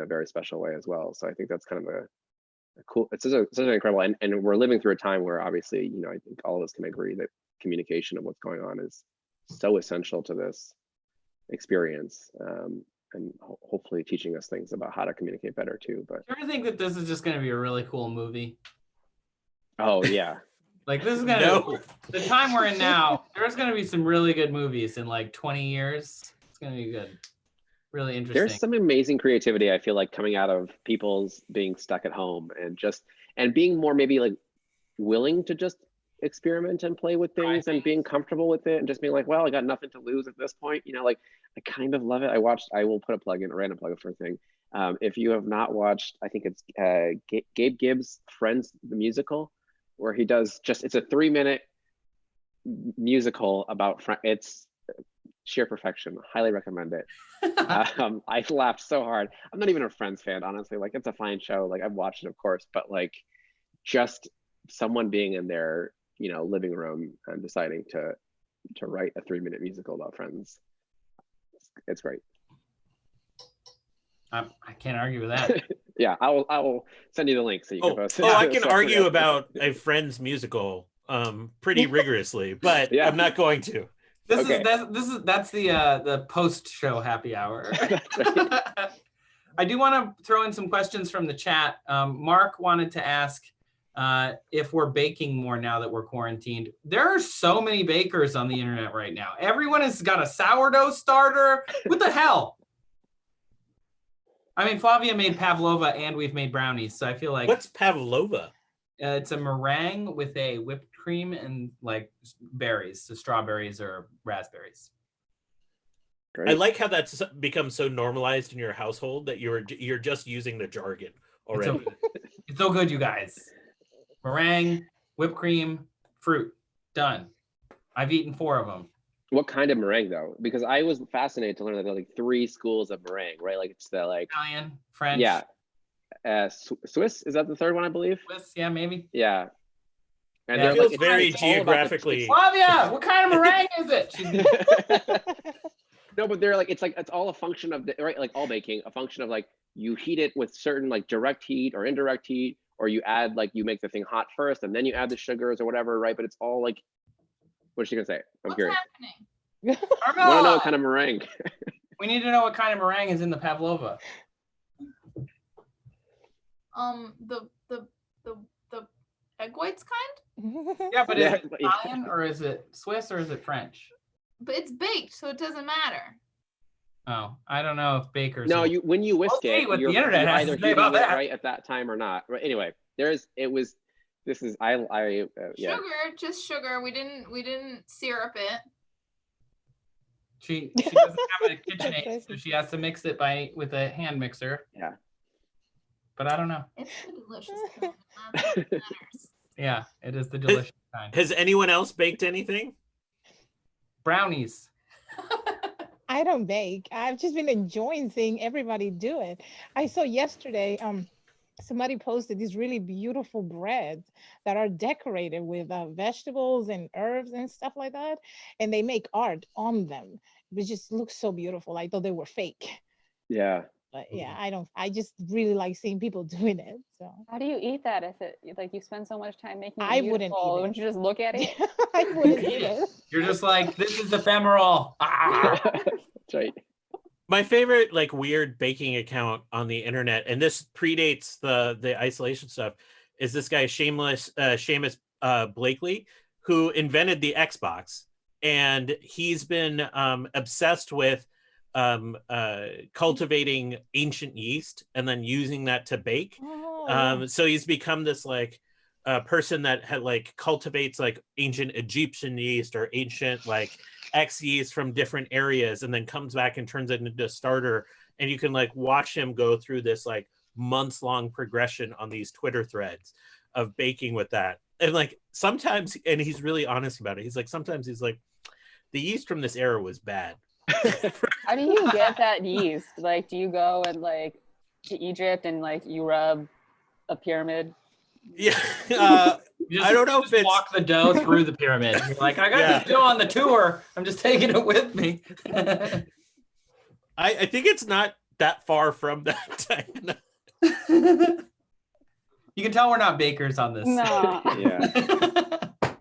a very special way as well. So I think that's kind of a cool, it's such an incredible, and we're living through a time where obviously, I think all of us can agree that communication of what's going on is so essential to this experience, and hopefully teaching us things about how to communicate better too. But do you ever think that this is just going to be a really cool movie? Oh yeah. Like this is gonna the time we're in now, there's gonna be some really good movies in like 20 years. It's gonna be good. Really interesting. There's some amazing creativity, I feel like, coming out of people's being stuck at home and being more maybe like willing to just experiment and play with things and being comfortable with it and just being like, well, I got nothing to lose at this point. Like I kind of love it. I will put a random plug for a thing. If you have not watched, I think it's Gabe Gibbs' Friends, the musical, where he does it's a 3-minute musical about it's sheer perfection. Highly recommend it. I laughed so hard. I'm not even a Friends fan, honestly. Like, it's a fine show. Like, I've watched it, of course, but like, just someone being in their, you know, living room and deciding to write a 3-minute musical about Friends. It's great. I can't argue with that. Yeah, I will send you the link so you can post it. I can argue about a Friends musical pretty rigorously, but Yeah. I'm not going to. That's the post-show happy hour. Right. I do want to throw in some questions from the chat. Mark wanted to ask if we're baking more now that we're quarantined. There are so many bakers on the internet right now. Everyone has got a sourdough starter. What the hell? I mean, Flavia made pavlova and we've made brownies, so I feel like What's pavlova? it's a meringue with a whipped cream and like berries, so strawberries or raspberries. Great. I like how that's become so normalized in your household that you're just using the jargon already. It's so good, you guys. Meringue, whipped cream, fruit, done. I've eaten 4 of them. What kind of meringue though? Because I was fascinated to learn that there are like 3 schools of meringue, right? Like it's the like Italian, French. Yeah. Swiss, is that the third one, I believe? Swiss, yeah, maybe. Yeah. And Yeah, It they're feels very geographically. Flavia, what kind of meringue is it? No, but they're like it's all a function of the right, like all baking, a function of like you heat it with certain like direct heat or indirect heat, or you add like you make the thing hot first and then you add the sugars or whatever, right? But it's all like, what's she gonna say? I'm What's curious. happening? I want to know what kind of meringue. We need to know what kind of meringue is in the pavlova. The egg whites kind, Yeah, but Yeah, is it Italian or is it Swiss or is it French? but it's baked, so it doesn't matter. Oh, I don't know if bakers. No, when you whisk We'll see it, what the you're internet has to either say heating about it that. right at that time or not. Right. Anyway, yeah. Sugar, just sugar. We didn't syrup it. She doesn't have a KitchenAid, so she has to mix it with a hand mixer. Yeah. But I don't know. It's the delicious kind. That's what matters. Yeah, it is the delicious kind. Has anyone else baked anything? Brownies. I don't bake. I've just been enjoying seeing everybody do it. I saw yesterday, somebody posted these really beautiful breads that are decorated with vegetables and herbs and stuff like that. And they make art on them. It just looks so beautiful. I thought they were fake. Yeah. But yeah, I just really like seeing people doing it. So How do you eat that if it like you spend so much time making it I wouldn't beautiful? eat it. Wouldn't you just look at it? I wouldn't eat it. You're just like, this is ephemeral. Ah! That's right. My favorite like weird baking account on the internet, and this predates the isolation stuff, is this guy Seamus Blakely, who invented the Xbox, and he's been obsessed with cultivating ancient yeast and then using that to bake. Oh, So he's become this like person that had like cultivates like ancient Egyptian yeast or ancient like X yeast from different areas, and then comes back and turns it into a starter. And you can like watch him go through this like months-long progression on these Twitter threads of baking with that. And like sometimes, and he's really honest about it, he's like, sometimes he's like, the yeast from this era was bad. How do you get that yeast? Like, do you go and like to Egypt and like you rub a pyramid? Yeah. You I don't know just if it's walk the dough through the pyramid. You're like, I got Yeah. this dough on the tour. I'm just taking it with me. I think it's not that far from that time. You can tell we're not bakers on this. No. Yeah.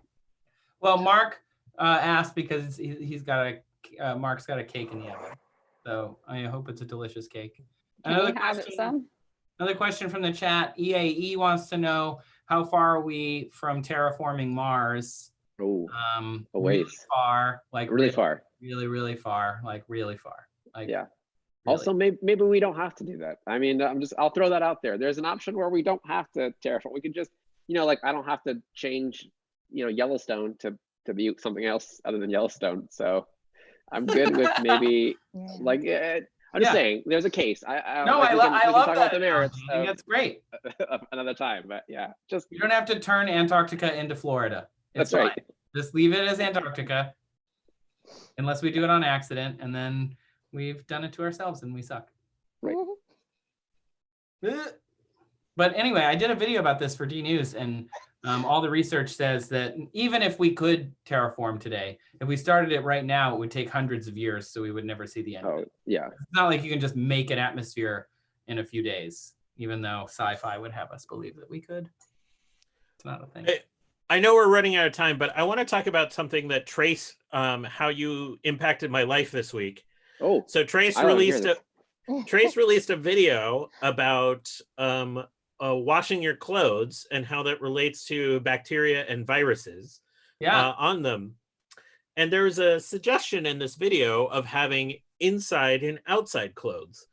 Well, Mark asked because Mark's got a cake in the oven. So I hope it's a delicious cake. Can we have it some? Another question from the chat. EAE wants to know, how far are we from terraforming Mars? Oh, a Really ways. far, like Really far. really, really far, like really far. Like, Yeah. really. Also, maybe we don't have to do that. I mean, I'll throw that out there. There's an option where we don't have to terraform. We could just, like I don't have to change, Yellowstone to be something else other than Yellowstone. So I'm good with maybe yeah. like, I'm just Yeah. saying there's a case. I love talk that about the merits analogy. I think that's great. of another time, but yeah, just You don't have to turn Antarctica into Florida. It's that's right. fine. Just leave it as Antarctica. unless we do it on accident, and then we've done it to ourselves and we suck. Right. But anyway, I did a video about this for D News, and all the research says that even if we could terraform today, if we started it right now, it would take hundreds of years, so we would never see the end of Oh, it. yeah. It's not like you can just make an atmosphere in a few days, even though sci-fi would have us believe that we could. It's not a thing. I know we're running out of time, but I want to talk about something that Trace, how you impacted my life this week. Oh, So Trace I wanna hear released a video about washing your clothes and how that relates to bacteria and viruses on them. And there's a suggestion in this video of having inside and outside clothes,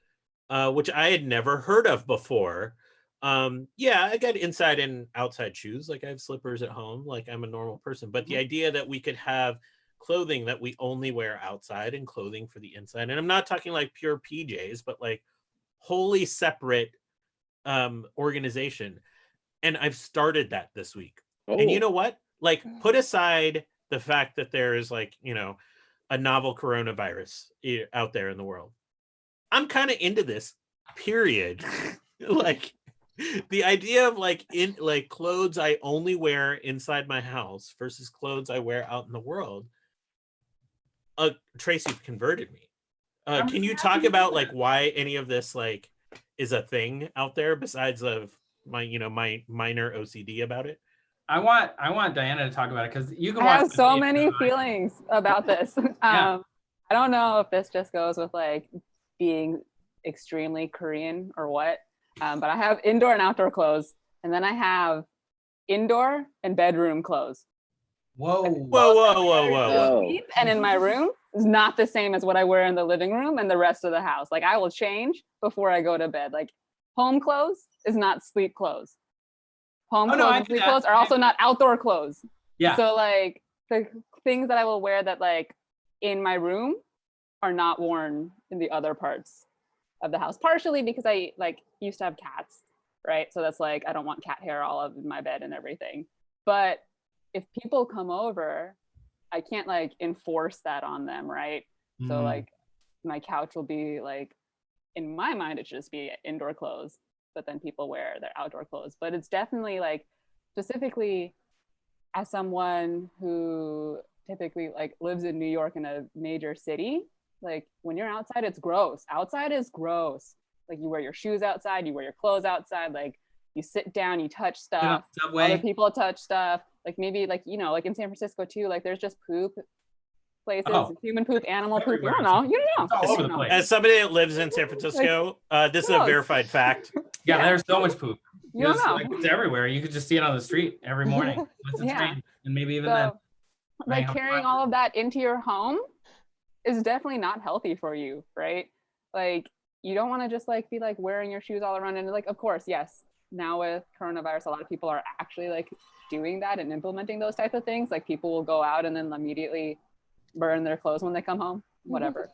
which I had never heard of before. Yeah, I got inside and outside shoes. Like I have slippers at home, like I'm a normal person. But the idea that we could have clothing that we only wear outside and clothing for the inside. And I'm not talking like pure PJs, but like wholly separate organization. And I've started that this week. Oh. And you know what? Like, put aside the fact that there is like, you know, a novel coronavirus out there in the world. I'm kind of into this, period. Like the idea of like clothes I only wear inside my house versus clothes I wear out in the world. Tracy converted me. Can you talk about like why any of this like is a thing out there besides of my, you know, my minor OCD about it? I want Diana to talk about it, because you can I watch have the so video. many feelings about this. Yeah. I don't know if this just goes with like being extremely Korean or what, but I have indoor and outdoor clothes, and then I have indoor and bedroom clothes. Whoa. Oh. Sleep and in my room is not the same as what I wear in the living room and the rest of the house. Like I will change before I go to bed. Like home clothes is not sleep clothes. Home clothes and sleep clothes are also not outdoor clothes. Yeah. So like the things that I will wear that like in my room are not worn in the other parts of the house. Partially because I like used to have cats, right? So that's like, I don't want cat hair all over my bed and everything. But if people come over, I can't like enforce that on them, right? So like my couch will be like, in my mind, it should just be indoor clothes, but then people wear their outdoor clothes. But it's definitely like, specifically as someone who typically like lives in New York in a major city, like when you're outside, it's gross. Outside is gross. Like you wear your shoes outside, you wear your clothes outside, like you sit down, you touch stuff, other people touch stuff. Like maybe like, you know, like in San Francisco too, like there's just poop places, human poop, animal poop. You don't know. It's all over the place. As somebody that lives in San Francisco, this is a verified fact. Yeah, there's so much poop. You don't know. Like, it's everywhere. You could just see it on the street every morning. Unless it's rain, and maybe even then. Like carrying all of that into your home is definitely not healthy for you, right? Like you don't want to just like be like wearing your shoes all around. And like, of course, yes, now with coronavirus, a lot of people are actually like doing that and implementing those type of things. Like people will go out and then immediately burn their clothes when they come home, whatever.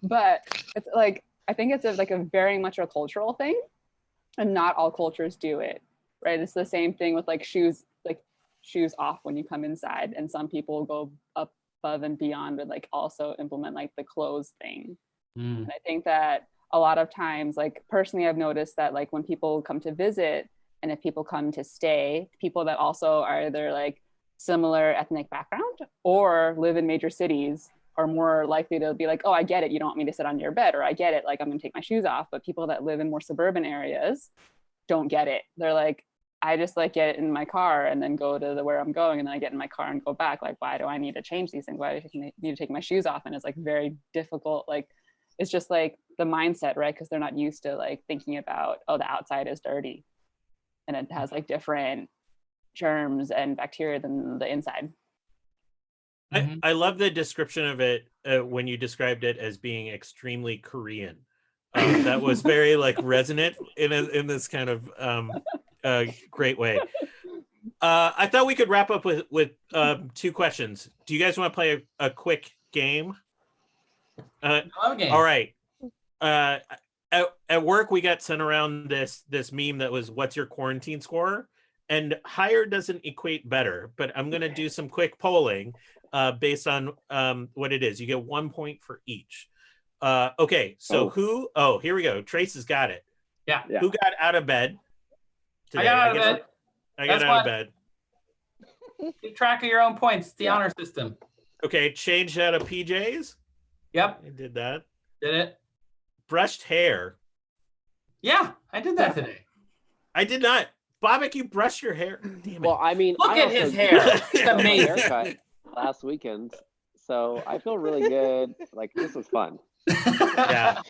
But it's like, I think it's like a very much a cultural thing, and not all cultures do it, right? It's the same thing with like shoes off when you come inside, and some people go above and beyond and like also implement like the clothes thing. And I think that a lot of times, like personally, I've noticed that like when people come to visit and if people come to stay, people that also are either like similar ethnic background or live in major cities are more likely to be like, oh, I get it, you don't want me to sit on your bed, or I get it, like I'm gonna take my shoes off. But people that live in more suburban areas don't get it. They're like, I just like get in my car and then go to where I'm going, and then I get in my car and go back. Like, why do I need to change these things? Why do I need to take my shoes off? And it's like very difficult. Like, it's just like the mindset, right? Because they're not used to like thinking about, oh, the outside is dirty and it has like different germs and bacteria than the inside. I love the description of it when you described it as being extremely Korean. That was very like resonant in this kind of great way. I thought we could wrap up with 2 questions. Do you guys want to play a quick game? I love a game. All right. At work, we got sent around this meme that was, "What's your quarantine score?" and higher doesn't equate better, but I'm going to do some quick polling based on what it is. You get 1 point for each. Okay, so here we go. Trace has got it. Yeah. Who got out of bed today? I got out of bed. I got out of bed. Keep track of your own points. It's the Yeah. honor system. Okay, changed out of PJs. Yep. I did that. Did it? Brushed hair. Yeah, I did that today. I did not. Bobak, you brushed your hair. Damn it. Well, I mean, Look I at also his did hair. my It's amazing. haircut last weekend, so I feel really good. Like, this was fun. Yeah.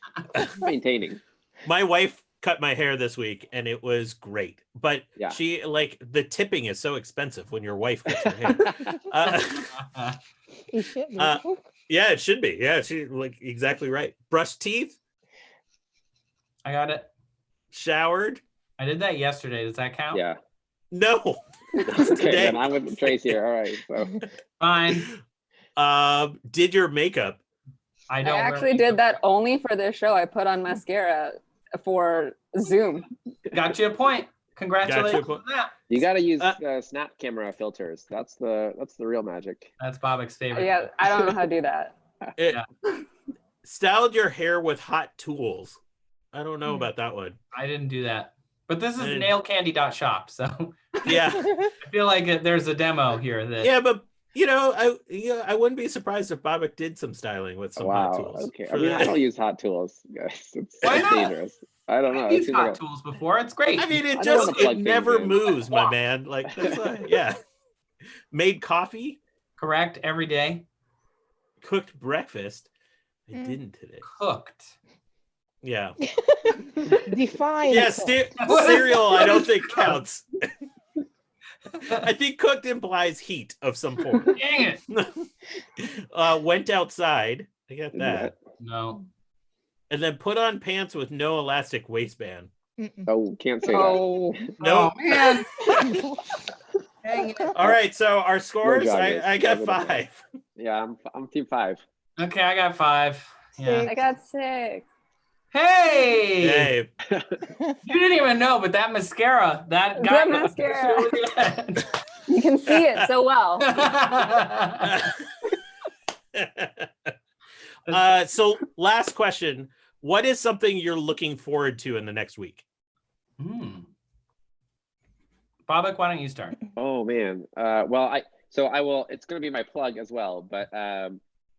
Maintaining. My wife cut my hair this week and it was great. But Yeah. she the tipping is so expensive when your wife cuts your hair. It should be. Yeah, it should be. Yeah, she exactly right. Brushed teeth, I got it. showered. I did that yesterday. Does that count? Yeah. No. Okay, Today. then I'm with Trace here. All right. So Fine. Did your makeup. I I don't. actually did that only for this show. I put on mascara for Zoom. Got you a point. Congratulations Got you a on that. you got to use snap camera filters. That's the real magic. That's Bobak's favorite. Yeah, I don't know how to do that. Styled your hair with hot tools. I don't know about that one. I didn't do that. But this is And- nailcandy.shop, so Yeah. I feel like there's a demo here. That Yeah, but I wouldn't be surprised if Bobak did some styling with some hot Wow. tools. Okay. I for mean, that. I don't use hot tools, guys. It's Why not? dangerous. I don't know. I've It used seems hot like tools before. It's great. I mean, I it don't just wanna plug it things never in. moves, my man. Like that's yeah. Made coffee, Correct every day. cooked breakfast. I Mm. didn't today. Cooked. Yeah. Define. Yeah, it. What is cereal I don't that? think counts. I think cooked implies heat of some form. Dang it. Went outside. I got that. No. And then put on pants with no elastic waistband. Mm-mm. Oh, can't say Oh, No. Oh, man. Dang it. All right, so our scores, joggers. I got No, 5. that. Yeah, I'm team 5. Okay, I got 5. Yeah. I got 6. Hey! Hey, You didn't even know, but that mascara, that guy. That mascara. Really good. You can see it so well. so last question. What is something you're looking forward to in the next week? Bobak, why don't you start? Oh man. Well, I will. It's going to be my plug as well. But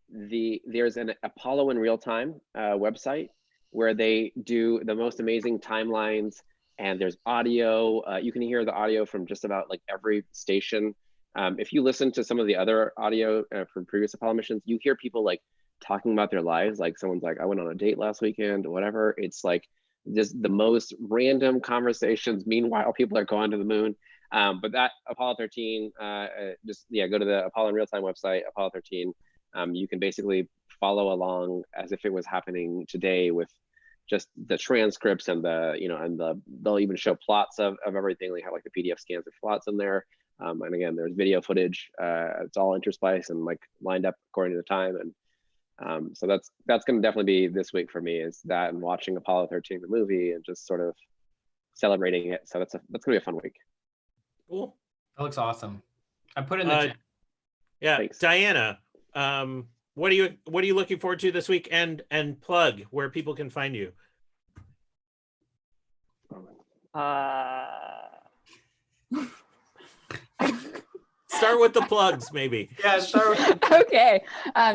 there's an Apollo in Real Time website where they do the most amazing timelines, and there's audio. You can hear the audio from just about like every station. If you listen to some of the other audio from previous Apollo missions, you hear people like talking about their lives. Like someone's like, I went on a date last weekend, or whatever. It's like just the most random conversations. Meanwhile, people are going to the moon. But that Apollo 13, go to the Apollo in Real Time website, Apollo 13. You can basically follow along as if it was happening today with just the transcripts and they'll even show plots of everything. They have like the PDF scans of plots in there. And again, there's video footage. It's all interspliced and like lined up according to the time. And so that's going to definitely be this week for me, is that and watching Apollo 13, the movie, and just sort of celebrating it. So that's going to be a fun week. Cool. That looks awesome. I put it in the chat. Yeah, Thanks. Diana, what are you looking forward to this week? And plug where people can find you. Start with the plugs, maybe. Yeah, start with Okay.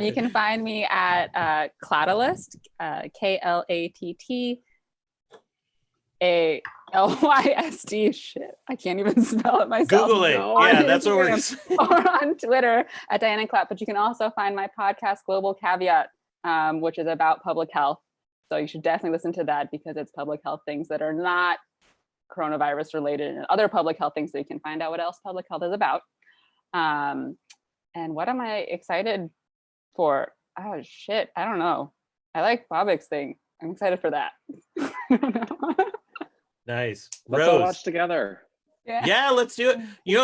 You can find me at Klattalist, KLATTALYSD. Shit, I can't even spell it myself. Google it. On Yeah, that's what Instagram we're or on Twitter at Diana Klatt. But you can also find my podcast, Global Caveat, which is about public health. So you should definitely listen to that because it's public health things that are not coronavirus related and other public health things, so you can find out what else public health is about. And what am I excited for? Oh shit, I don't know. I like Bobak's thing. I'm excited for that. I don't know. nice. Let's all Rose. watch together. Yeah, let's do it.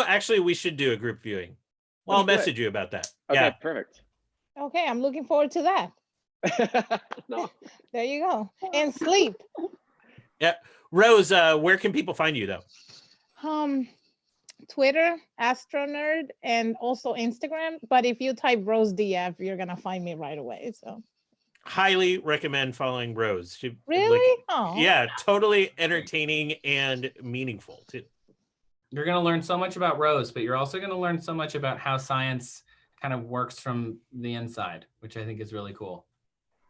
Actually, we should do a group viewing. Well, I'll Let's do it. message you about that. Okay, Yeah. perfect. Okay, I'm looking forward to that. No. There you go. And sleep. Rose, where can people find you though? Twitter, Astronerd, and also Instagram. But if you type Rose DF, you're gonna find me right away. So Highly recommend following Rose. She, really? Oh, yeah, totally entertaining and meaningful too. You're going to learn so much about Rose, but you're also going to learn so much about how science kind of works from the inside, which I think is really cool.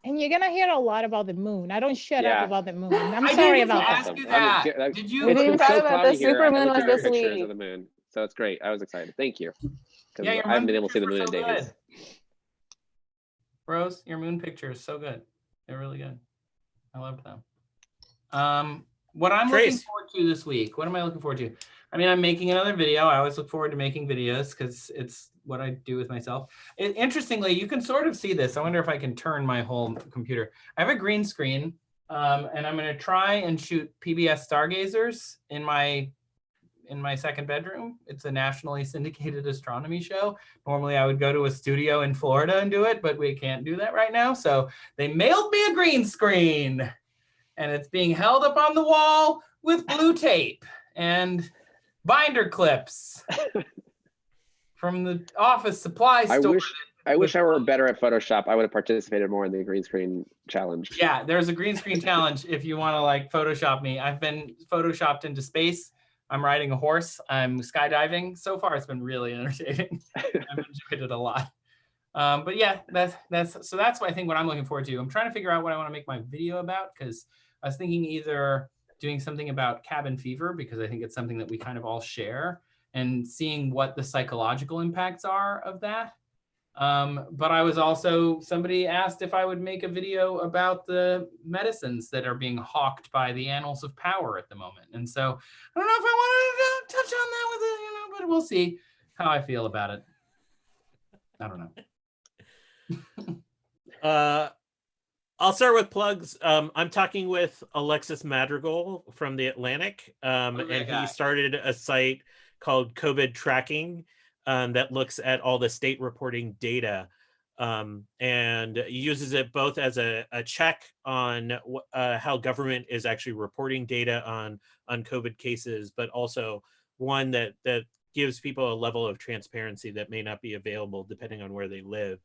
and you're gonna hear a lot about the moon. I don't shut up Yeah. about the moon. I'm I sorry didn't about ask that. you that. I'm- Did We you? didn't been talk so about the cloudy here. I've been supermoon looking was at this pictures week. of the moon, so it's great. I was excited. Thank you. Because Yeah, your I haven't moon been able to see the pictures moon were in so days. good. Rose, your moon picture is so good. They're really good. I love them. What I'm looking Trace. forward to this week, what am I looking forward to? I mean, I'm making another video. I always look forward to making videos because it's what I do with myself. Interestingly, you can sort of see this. I wonder if I can turn my whole computer. I have a green screen, and I'm going to try and shoot PBS stargazers in my second bedroom. It's a nationally syndicated astronomy show. Normally I would go to a studio in Florida and do it, but we can't do that right now. So they mailed me a green screen, and it's being held up on the wall with blue tape and binder clips from the office supply store. I wish I were better at Photoshop. I would have participated more in the green screen challenge. Yeah, there's a green screen challenge if you want to like Photoshop me. I've been Photoshopped into space. I'm riding a horse. I'm skydiving. So far, it's been really entertaining. I've enjoyed it a lot. But yeah, that's what I think what I'm looking forward to. I'm trying to figure out what I want to make my video about, because I was thinking either doing something about cabin fever, because I think it's something that we kind of all share, and seeing what the psychological impacts are of that. But I was also, somebody asked if I would make a video about the medicines that are being hawked by the annals of power at the moment. And so I don't know if I wanted to touch on that with it, but we'll see how I feel about it. I don't know. I'll start with plugs. I'm talking with Alexis Madrigal from The Atlantic, and he started a site called COVID Tracking that looks at all the state reporting data, and uses it both as a check on how government is actually reporting data on COVID cases, but also one that gives people a level of transparency that may not be available depending on where they live.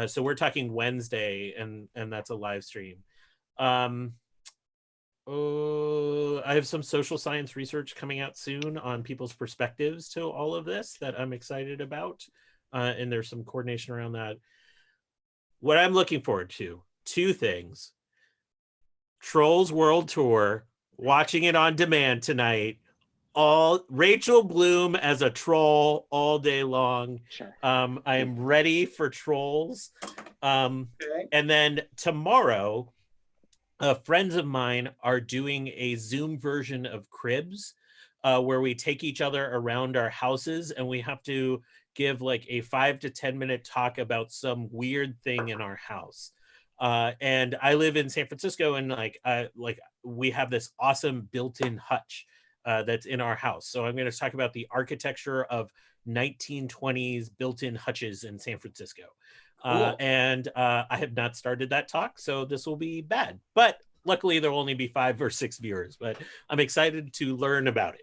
So we're talking Wednesday, and that's a live stream. I have some social science research coming out soon on people's perspectives to all of this that I'm excited about. And there's some coordination around that. What I'm looking forward to, two things. Trolls World Tour, watching it on demand tonight. All Rachel Bloom as a troll all day long. Sure. I am ready for trolls. Okay. And then tomorrow, friends of mine are doing a Zoom version of Cribs, where we take each other around our houses and we have to give like a 5 to 10 minute talk about some weird thing in our house. And I live in San Francisco, and like we have this awesome built-in hutch that's in our house. So I'm going to talk about the architecture of 1920s built-in hutches in San Francisco. Cool. And I have not started that talk, so this will be bad. But luckily, there will only be 5 or 6 viewers. But I'm excited to learn about it.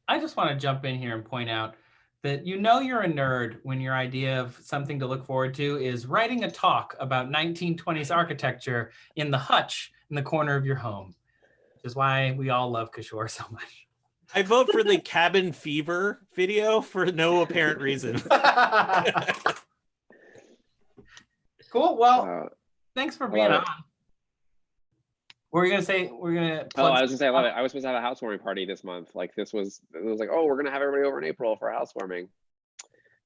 I just want to jump in here and point out that you're a nerd when your idea of something to look forward to is writing a talk about 1920s architecture in the hutch in the corner of your home, which is why we all love Kishore so much. I vote for the cabin fever video for no apparent reason. Cool. Well, thanks for being on. What were you gonna say? We're gonna. Oh, I was gonna say I love it. I was supposed to have a housewarming party this month. Like it was like, oh, we're gonna have everybody over in April for a housewarming.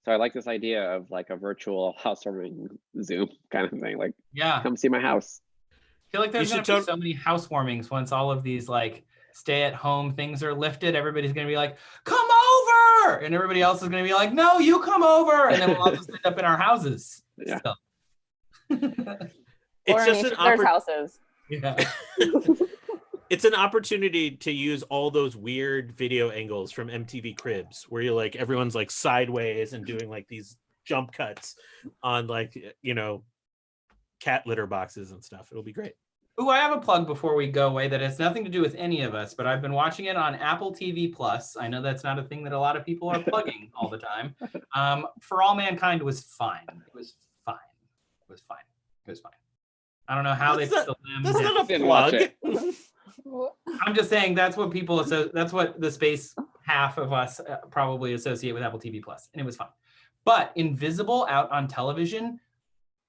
So I like this idea of like a virtual housewarming Zoom kind of thing. Like, yeah, come see my house. I feel like there's gonna be so many housewarmings once all of these like stay-at-home things are lifted. Everybody's gonna be like, "Come over," and everybody else is gonna be like, "No, you come over," and then we'll all just end up in our houses. Yeah. It's just an houses. Yeah. It's an opportunity to use all those weird video angles from MTV Cribs, where you're like everyone's like sideways and doing like these jump cuts on like cat litter boxes and stuff. It'll be great. Ooh, I have a plug before we go away that has nothing to do with any of us, but I've been watching it on Apple TV Plus. I know that's not a thing that a lot of people are plugging all the time. For All Mankind was fine. It was fine. It was fine. It was fine. I don't know how they That's slammed That's down. not a Didn't watch plug. it. I'm just saying that's what people that's what the space half of us probably associate with Apple TV Plus, and it was fine. But Invisible out on television,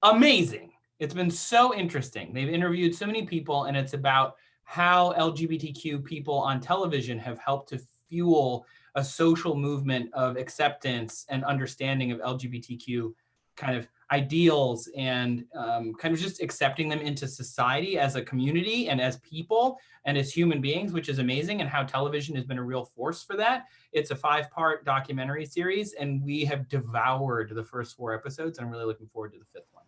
amazing. It's been so interesting. They've interviewed so many people, and it's about how LGBTQ people on television have helped to fuel a social movement of acceptance and understanding of LGBTQ kind of ideals and kind of just accepting them into society as a community and as people and as human beings, which is amazing, and how television has been a real force for that. It's a 5-part documentary series, and we have devoured the first 4 episodes, and I'm really looking forward to the 5th one.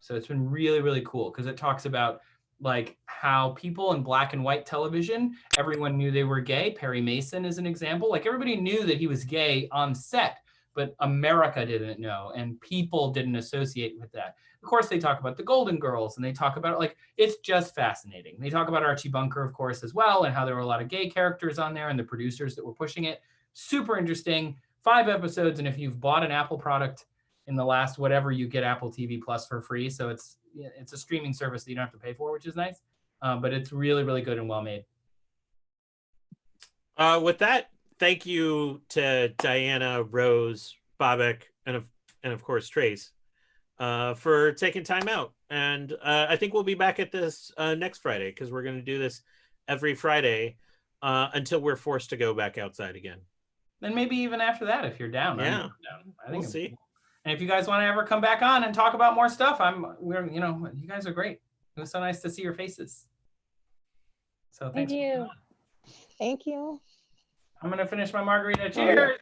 So it's been really, really cool because it talks about like how people in black and white television, everyone knew they were gay. Perry Mason is an example. Like everybody knew that he was gay on set, but America didn't know and people didn't associate with that. Of course, they talk about the Golden Girls and they talk about it, like, it's just fascinating. They talk about Archie Bunker, of course, as well, and how there were a lot of gay characters on there and the producers that were pushing it. Super interesting. 5 episodes. And if you've bought an Apple product in the last whatever, you get Apple TV Plus for free. So it's a streaming service that you don't have to pay for, which is nice. But it's really, really good and well made. With that, thank you to Diana, Rose, BOBAK, and of course Trace for taking time out. And I think we'll be back at this next Friday because we're going to do this every Friday until we're forced to go back outside again. And maybe even after that, if you're down. Yeah, I'm down. I think we'll see. And if you guys want to ever come back on and talk about more stuff, you guys are great. It was so nice to see your faces. So thanks. Thank you. Thank you. I'm gonna finish my margarita. Oh, yeah. Cheers.